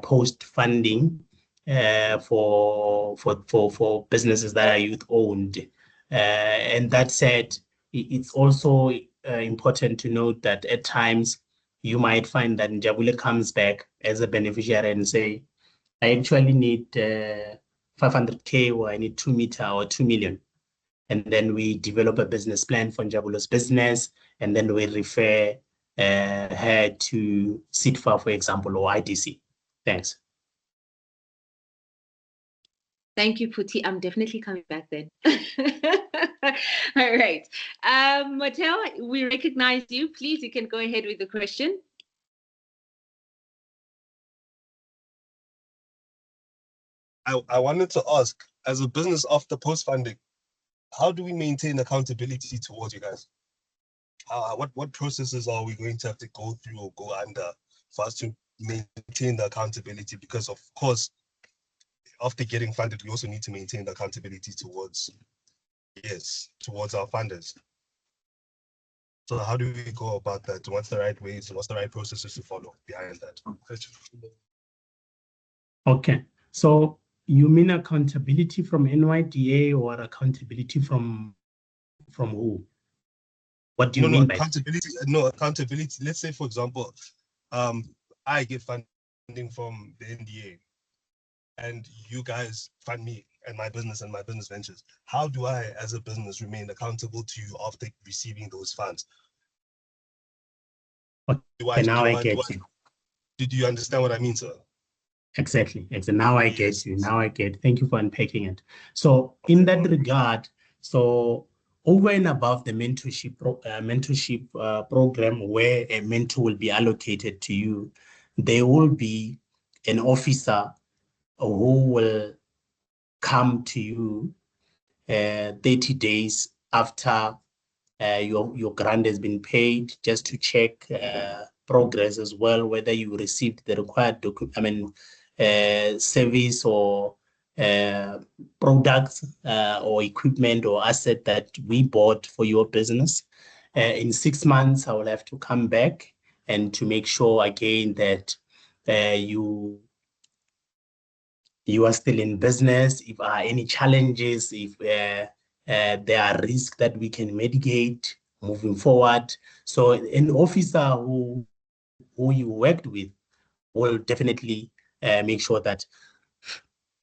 post-funding for businesses that are youth-owned. And that said, it's also important to note that at times you might find that Njabule comes back as a beneficiary and say, I actually need 500K, or I need 2 meter or 2 million. And then we develop a business plan for Njabulo's business, and then we refer her to SITFA, for example, or IDC. Thanks. Thank you, Phuti. I'm definitely coming back then. All right. Mateo, we recognize you. Please, you can go ahead with the question. I wanted to ask, as a business after post-funding, how do we maintain accountability towards you guys? What processes are we going to have to go through or go under for us to maintain the accountability? Because of course, after getting funded, we also need to maintain the accountability towards our funders. So how do we go about that? What's the right ways? What's the right processes to follow behind that? Okay, so you mean accountability from NYDA or accountability from who? What do you mean by accountability? No, accountability. Let's say, for example, I get funding from the NDA, and you guys fund me and my business ventures. How do I, as a business, remain accountable to you after receiving those funds? Okay, now I get you. Did you understand what I mean, sir? Exactly. Now I get you. Now I get. Thank you for unpacking it. So in that regard, so over and above the mentorship program where a mentor will be allocated to you, there will be an officer who will come to you 30 days after your grant has been paid, just to check progress as well, whether you received the required service or products or equipment or asset that we bought for your business. In 6 months, I will have to come back and to make sure again that you are still in business. If there are any challenges, if there are risks that we can mitigate moving forward. So an officer who you worked with will definitely make sure that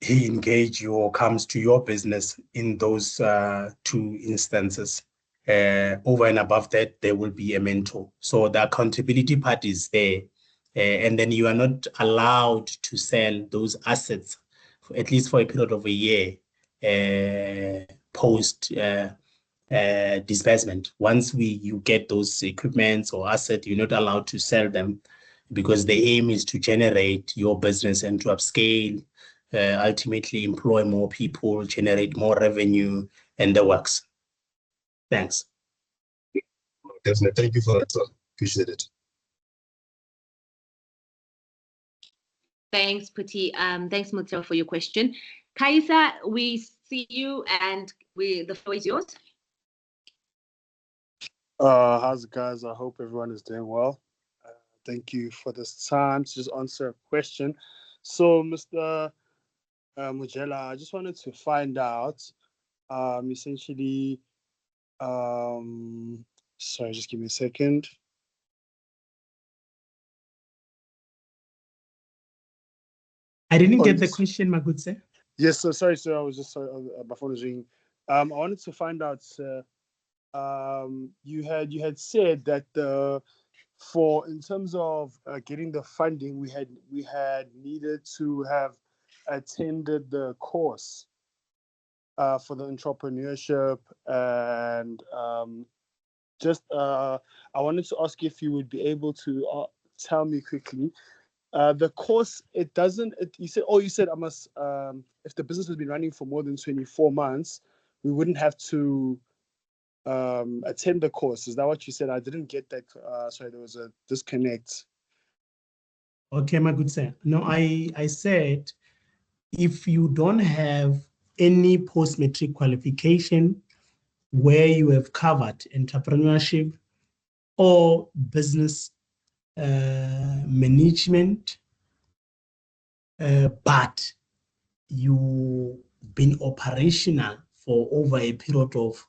he engages you or comes to your business in those 2 instances. Over and above that, there will be a mentor. So the accountability part is there. And then you are not allowed to sell those assets, at least for a period of a year, post disbursement. Once you get those equipments or assets, you're not allowed to sell them, because the aim is to generate your business and to upscale, ultimately employ more people, generate more revenue, and the works. Thanks. Definitely. Thank you for that, sir. Appreciate it. Thanks, Phuti. Thanks, Mojela, for your question. Kaisa, we see you, and the floor is yours. How's it, guys? I hope everyone is doing well. Thank you for this time to just answer a question. So, Mr. Mojela, I just wanted to find out, essentially, sorry, just give me a second. I didn't get the question, my good sir. Yes, so sorry, sir. I was just sorry, my phone was ringing. I wanted to find out, sir. You had said that in terms of getting the funding, we had needed to have attended the course for the entrepreneurship, and I wanted to ask if you would be able to tell me quickly. The course, you said I must, if the business has been running for more than 24 months, we wouldn't have to attend the course. Is that what you said? I didn't get that. Sorry, there was a disconnect. Okay, my good sir. No, I said if you don't have any post-matric qualification where you have covered entrepreneurship or business management, but you've been operational for over a period of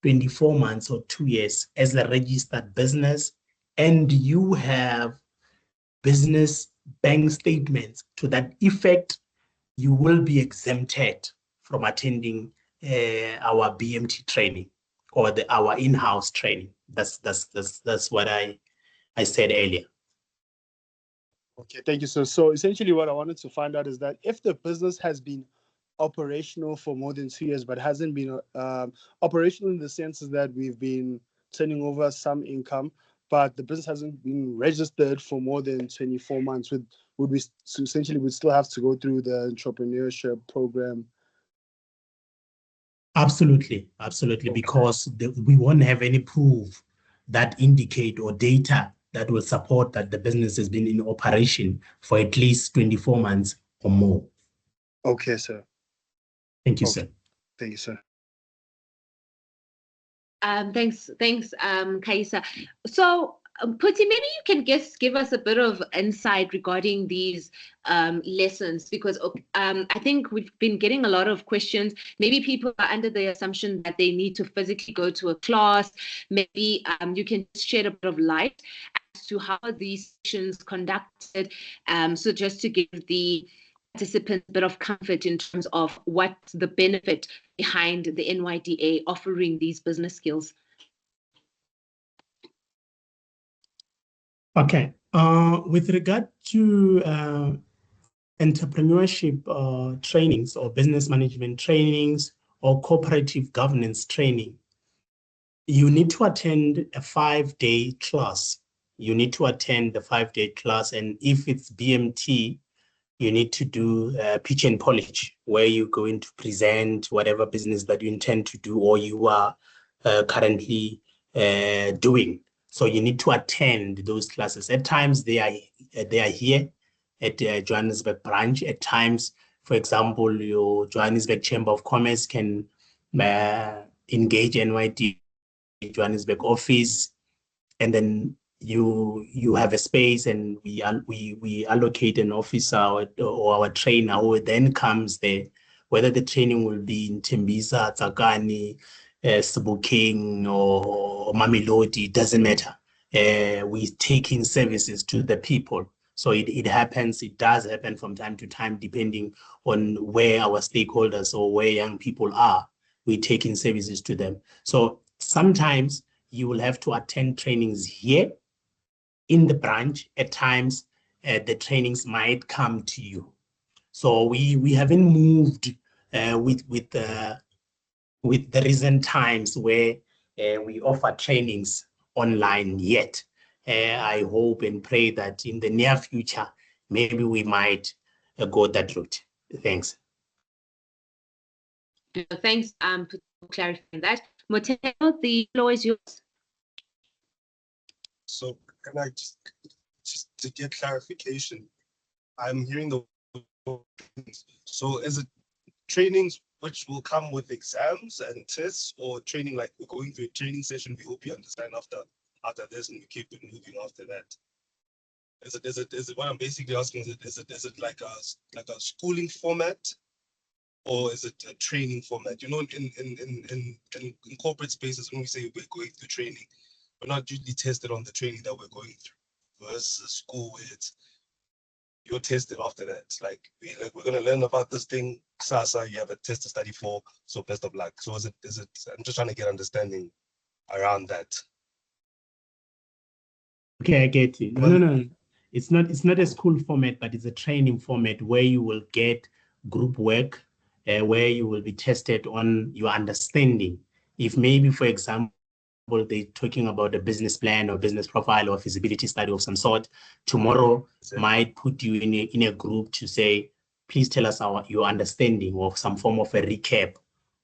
24 months or 2 years as a registered business, and you have business bank statements to that effect, you will be exempted from attending our BMT training or our in-house training. That's what I said earlier. Okay, thank you, sir. So essentially what I wanted to find out is that if the business has been operational for more than 2 years, but hasn't been operational in the sense that we've been turning over some income, but the business hasn't been registered for more than 24 months, would we so essentially would still have to go through the entrepreneurship program? Absolutely, absolutely, because we won't have any proof that indicate or data that will support that the business has been in operation for at least 24 months or more. Okay, sir. Thank you, Okay. sir. Thank you, sir. Thanks, Kaisa. So, Phuti, maybe you can give us a bit of insight regarding these lessons, because I think we've been getting a lot of questions. Maybe people are under the assumption that they need to physically go to a class. Maybe you can shed a bit of light as to how these sessions conducted. So just to give the participants a bit of comfort in terms of what's the benefit behind the NYDA offering these business skills. Okay. With regard to entrepreneurship trainings or business management trainings or cooperative governance training, you need to attend a 5-day class. You need to attend the 5-day class, and if it's BMT, you need to do pitch and polish, where you're going to present whatever business that you intend to do or you are currently doing. So you need to attend those classes. At times they are here at Johannesburg branch. At times, for example, your Johannesburg Chamber of Commerce can engage NYDA Johannesburg office, and then you have a space, and we allocate an officer or our trainer who then comes there, whether the training will be in Tembisa, Tsakani, Sebokeng or Mamelodi, doesn't matter. We take in services to the people. So it does happen from time to time, depending on where our stakeholders or where young people are. We take in services to them. So sometimes you will have to attend trainings here in the branch. At times, the trainings might come to you. So we haven't moved with the recent times where we offer trainings online yet. I hope and pray that in the near future, maybe we might go that route. Thanks. Thanks for clarifying that. Motelo, the floor is yours. So can I just to get clarification, I'm hearing the so is it trainings which will come with exams and tests, or training like we're going through a training session, we hope you understand after this and we keep it moving after that? Is it what I'm basically asking, is it like a schooling format, or is it a training format? You know, in corporate spaces, when we say we're going through training, we're not usually tested on the training that we're going through, versus school where you're tested after that. Like we're gonna learn about this thing, SASA, you have a test to study for, so best of luck. So is it I'm just trying to get understanding around that. Okay, I get you. No. It's not a school format, but it's a training format where you will get group work, where you will be tested on your understanding. If maybe, for example, they're talking about a business plan or business profile or feasibility study of some sort, tomorrow might put you in a group to say, please tell us your understanding of some form of a recap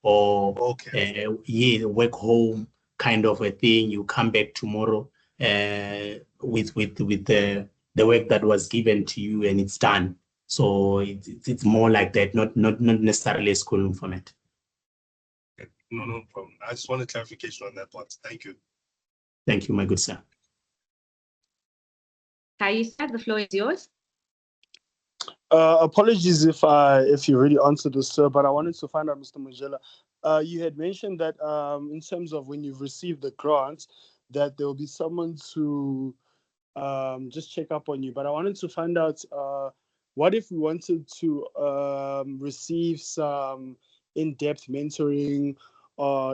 or work home kind of a thing. You come back tomorrow with the work that was given to you, and it's done. So it's more like that, not necessarily a schooling format. No problem. I just wanted clarification on that part. Thank you. Thank you, my good sir. Kaisa, the floor is yours. Apologies if you already answered this, sir, but I wanted to find out, Mr. Mojela, you had mentioned that in terms of when you've received the grant, that there will be someone to just check up on you. But I wanted to find out, what if we wanted to receive some in-depth mentoring,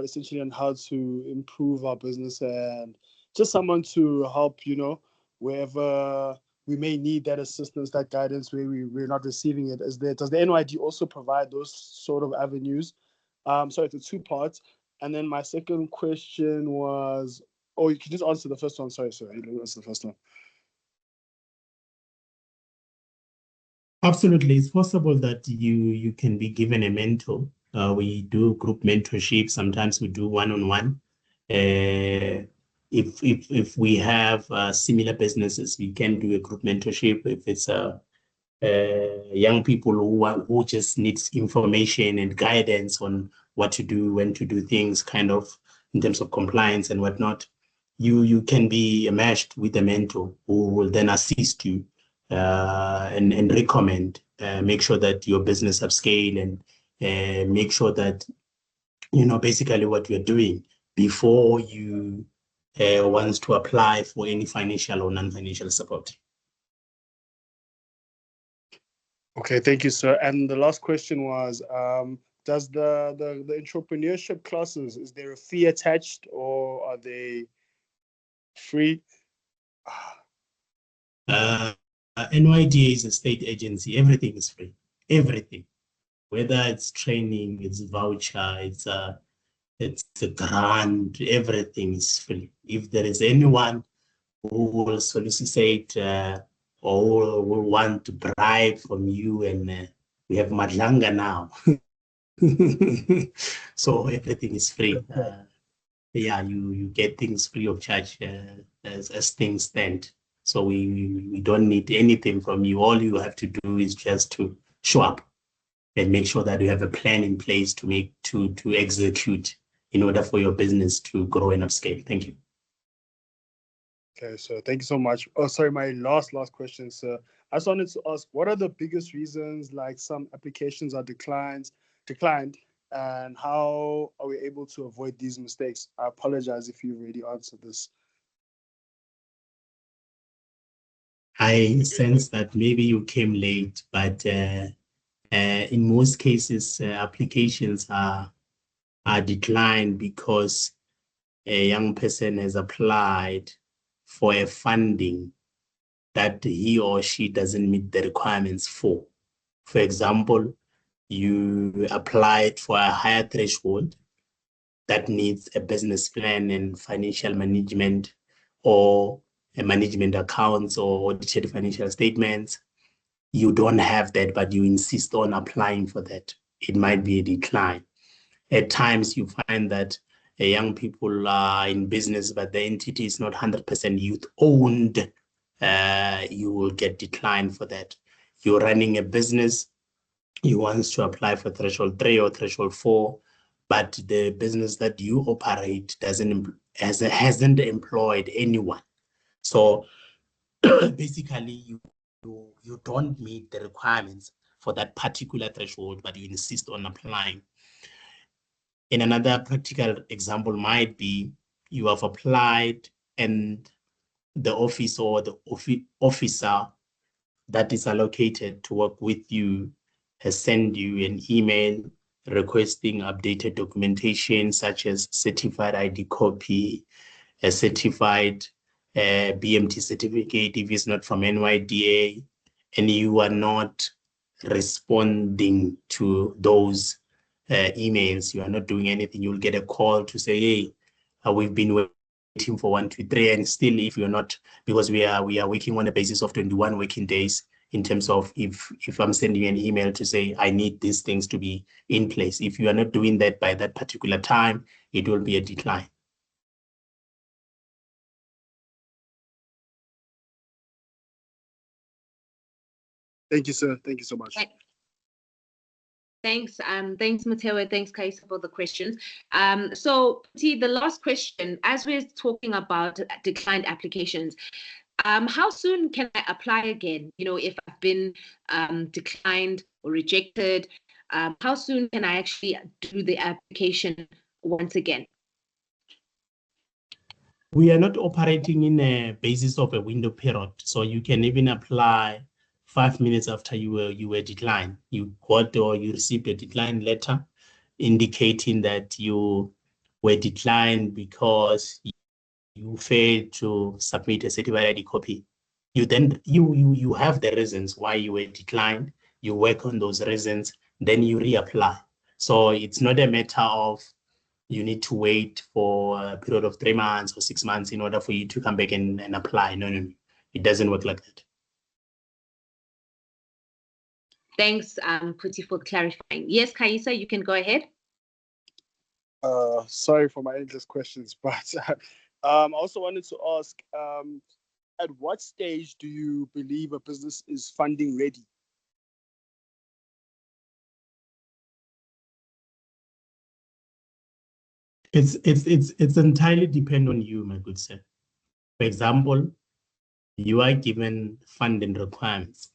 essentially on how to improve our business, and just someone to help, wherever we may need that assistance, that guidance, where we're not receiving it. Does the NYD also provide those sort of avenues? So it's a two-part. And then my second question was, you can just answer the first one. Sorry, you didn't answer the first one. Absolutely, it's possible that you can be given a mentor. We do group mentorship. Sometimes we do one-on-one. If we have similar businesses, we can do a group mentorship. If it's young people who just needs information and guidance on what to do, when to do things, kind of in terms of compliance and whatnot, you can be matched with a mentor who will then assist you and recommend, make sure that your business upscale and make sure that you know basically what you're doing before you wants to apply for any financial or non-financial support. Okay, thank you, sir. And the last question was, does the entrepreneurship classes, is there a fee attached or are they free? NYDA is a state agency. Everything is free. Everything, whether it's training, it's voucher, it's a grant, everything is free. If there is anyone who will solicit or will want to bribe from you, and we have Madlanga now. So everything is free. Yeah, you get things free of charge as things stand. So we don't need anything from you. All you have to do is just to show up and make sure that you have a plan in place to execute in order for your business to grow and upscale. Thank you. Okay, so thank you so much. Oh, sorry, my last question, sir. I just wanted to ask, what are the biggest reasons like some applications are declined, and how are we able to avoid these mistakes? I apologize if you already answered this. I sense that maybe you came late, but in most cases, applications are declined because a young person has applied for a funding that he or she doesn't meet the requirements for. For example, you applied for a higher threshold that needs a business plan and financial management or a management accounts or audited financial statements. You don't have that, but you insist on applying for that. It might be a decline. At times, you find that young people are in business, but the entity is not 100% youth owned. You will get declined for that. You're running a business, you want to apply for threshold 3 or threshold 4, but the business that you operate hasn't employed anyone. So basically, you don't meet the requirements for that particular threshold, but you insist on applying. And another practical example might be you have applied and the office or the officer that is allocated to work with you has sent you an email requesting updated documentation such as certified ID copy, a certified BMT certificate if it's not from NYDA, and you are not responding to those emails, you are not doing anything, you'll get a call to say, hey, we've been waiting for 1, 2, 3, and still if you're not, because we are working on a basis of 21 working days in terms of if I'm sending an email to say I need these things to be in place. If you are not doing that by that particular time, it will be a decline. Thank you, sir. Thank you so much. Thanks, Matewa. Thanks, Kaisa, for the questions. So, the last question, as we're talking about declined applications, how soon can I apply again? You know, if I've been declined or rejected, how soon can I actually do the application once again? We are not operating in a basis of a window period, so you can even apply 5 minutes after you were declined. You got or you received a decline letter indicating that you were declined because you failed to submit a certified ID copy. You then you have the reasons why you were declined. You work on those reasons, then you reapply. So it's not a matter of you need to wait for a period of 3 months or 6 months in order for you to come back and apply. No. It doesn't work like that. Thanks, Phuti, for clarifying. Yes, Kaisa, you can go ahead. Sorry for my endless questions, but I also wanted to ask, at what stage do you believe a business is funding ready? It's entirely depend on you, my good sir. For example, you are given funding requirements.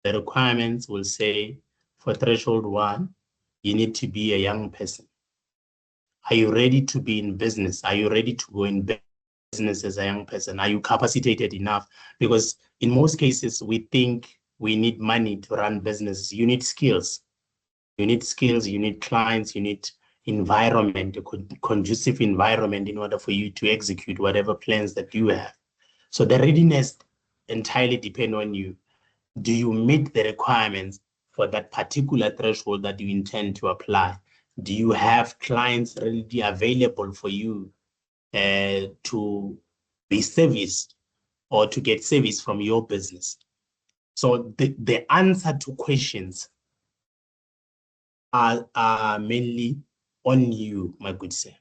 The requirements will say for threshold 1, you need to be a young person. Are you ready to be in business? Are you ready to go in business as a young person? Are you capacitated enough? Because in most cases, we think we need money to run business. You need skills. You need skills, you need clients, you need environment, a conducive environment in order for you to execute whatever plans that you have. So the readiness entirely depends on you. Do you meet the requirements for that particular threshold that you intend to apply? Do you have clients readily available for you to be serviced or to get service from your business? So the answer to questions are mainly on you, my good sir.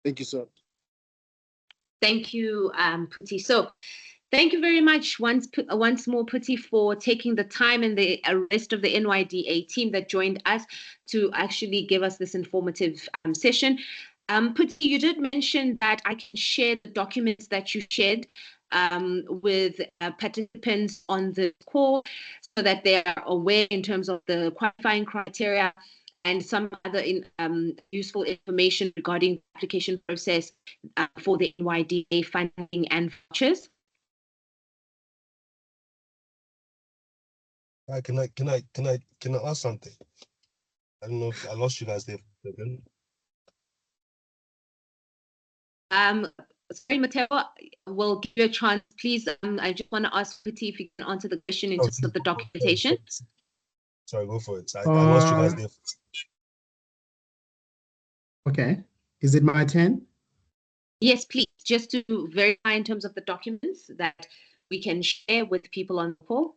Thank you, sir. Thank you, Phuti. So thank you very much once more, Phuti, for taking the time and the rest of the NYDA team that joined us to actually give us this informative session. Phuti, you did mention that I can share the documents that you shared with participants on the call so that they are aware in terms of the qualifying criteria and some other useful information regarding the application process for the NYDA funding and vouchers. Can I ask something? I don't know if I lost you guys there for a second. Sorry, Mateo, we'll give you a chance, please. I just want to ask Phuti if you can answer the question in terms of the documentation. Sorry, go for it. I lost you guys there. Okay. Is it my turn? Yes, please. Just to verify in terms of the documents that we can share with people on the call.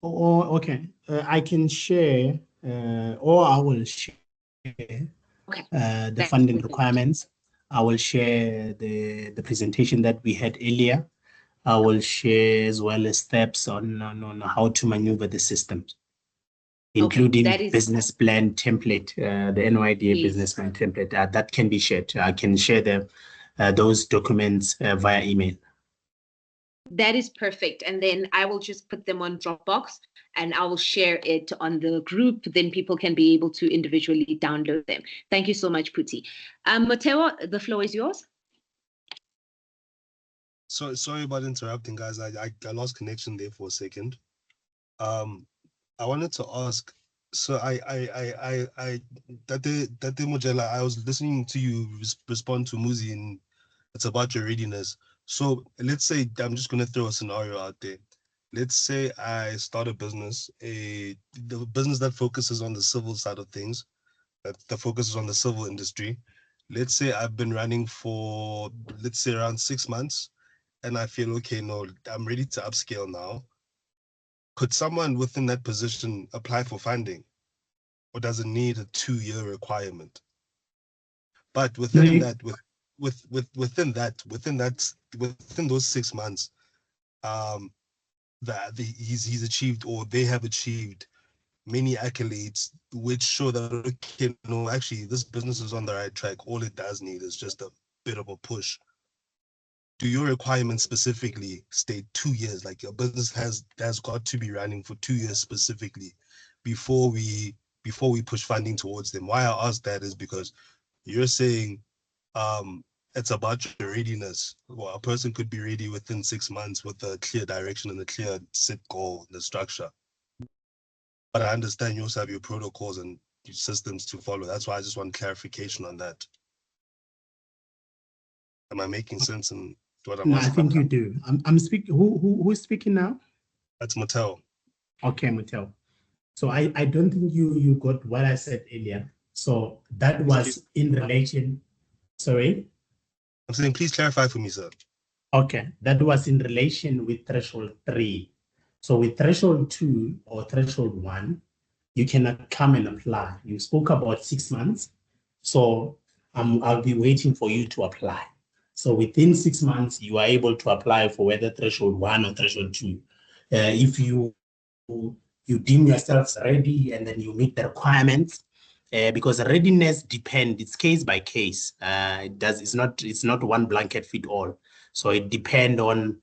Oh, okay. I can share, or I will share the funding requirements. I will share the presentation that we had earlier. I will share as well as steps on how to maneuver the systems, including business plan template, the NYDA business plan template that can be shared. I can share those documents via email. That is perfect. And then I will just put them on Dropbox and I will share it on the group. Then people can be able to individually download them. Thank you so much, Phuti. Mateo, the floor is yours. So sorry about interrupting, guys. I lost connection there for a second. I wanted to ask. So Phuti Mojela, I was listening to you respond to Muzi, and it's about your readiness. So let's say I'm just going to throw a scenario out there. Let's say I start a business, the business that focuses on the civil side of things, that focuses on the civil industry. Let's say I've been running for, let's say, around 6 months, and I feel, okay, no, I'm ready to upscale now. Could someone within that position apply for funding, or does it need a 2-year requirement? But within that, within those 6 months, he's achieved, or they have achieved, many accolades which show that, okay, no, actually this business is on the right track. All it does need is just a bit of a push. Do your requirements specifically state 2 years? Like your business has got to be running for 2 years specifically before we push funding towards them? Why I ask that is because you're saying it's about your readiness. Well, a person could be ready within 6 months with a clear direction and a clear set goal, the structure. But I understand you also have your protocols and your systems to follow. That's why I just want clarification on that. Am I making sense in what I'm asking? I think you do. I'm speaking. Who's speaking now? That's Mattel. Okay, Mattel. So I don't think you got what I said earlier. So that was in relation. Sorry? I'm saying, please clarify for me, sir. Okay, that was in relation with threshold 3. So with threshold 2 or threshold 1, you cannot come and apply. You spoke about 6 months. So I'll be waiting for you to apply. So within 6 months, you are able to apply for whether threshold 1 or threshold 2. If you deem yourselves ready and then you meet the requirements, because readiness depends, it's case by case. It's not one blanket fit all. So it depends on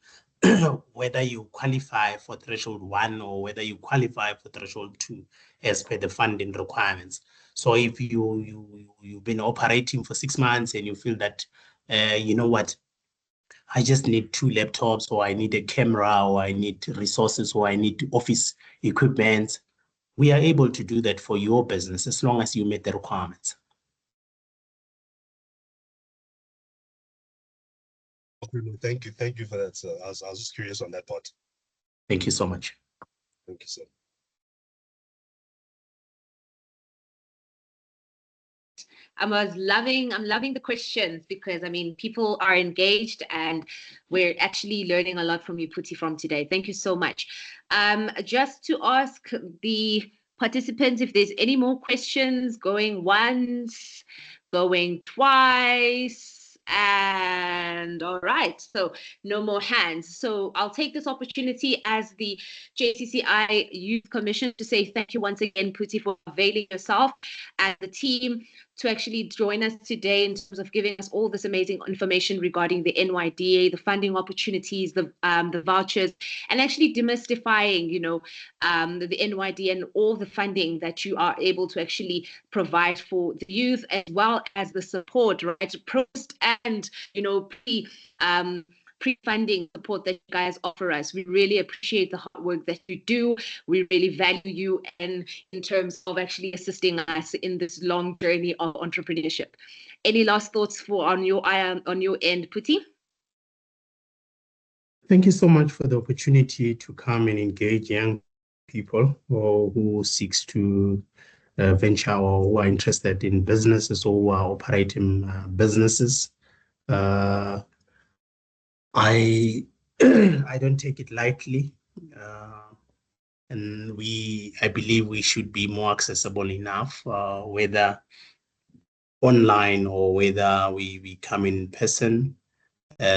whether you qualify for threshold 1 or whether you qualify for threshold 2 as per the funding requirements. So if you've been operating for 6 months and you feel that, you know what, I just need 2 laptops, or I need a camera, or I need resources, or I need office equipment, we are able to do that for your business as long as you meet the requirements. Okay, no, thank you for that, sir. I was just curious on that part. Thank you so much. Thank you, sir. I'm loving the questions, because I mean, people are engaged and we're actually learning a lot from you, Phuti, from today. Thank you so much. Just to ask the participants if there's any more questions, going once, going twice. And all right, so no more hands. So I'll take this opportunity as the JCCI Youth Commission to say thank you once again, Phuti, for availing yourself and the team to actually join us today in terms of giving us all this amazing information regarding the NYDA, the funding opportunities, the vouchers, and actually demystifying, the NYDA and all the funding that you are able to actually provide for the youth, as well as the support, right, post and pre-funding support that you guys offer us. We really appreciate the hard work that you do. We really value you in terms of actually assisting us in this long journey of entrepreneurship. Any last thoughts on your end, Phuti? Thank you so much for the opportunity to come and engage young people or who seeks to venture or who are interested in businesses or who are operating businesses. I don't take it lightly, and I believe we should be more accessible enough, whether online or whether we come in person.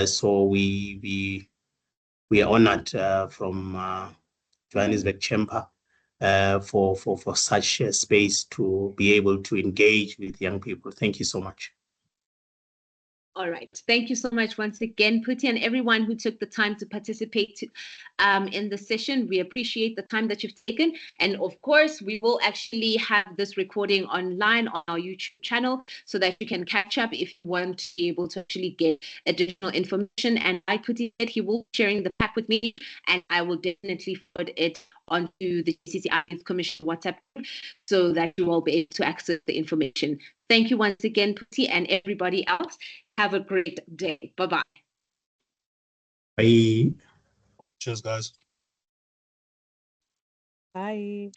So we are honored from Johannesburg Chamber for such a space to be able to engage with young people. Thank you so much. All right. Thank you so much once again, Phuti, and everyone who took the time to participate in the session. We appreciate the time that you've taken. And of course, we will actually have this recording online on our YouTube channel so that you can catch up if you want to be able to actually get additional information. And like Phuti said, he will be sharing the pack with me, and I will definitely forward it onto the JCCI Youth Commission WhatsApp group so that you will be able to access the information. Thank you once again, Phuti, and everybody else. Have a great day. Bye-bye. Bye. Cheers, guys. Bye.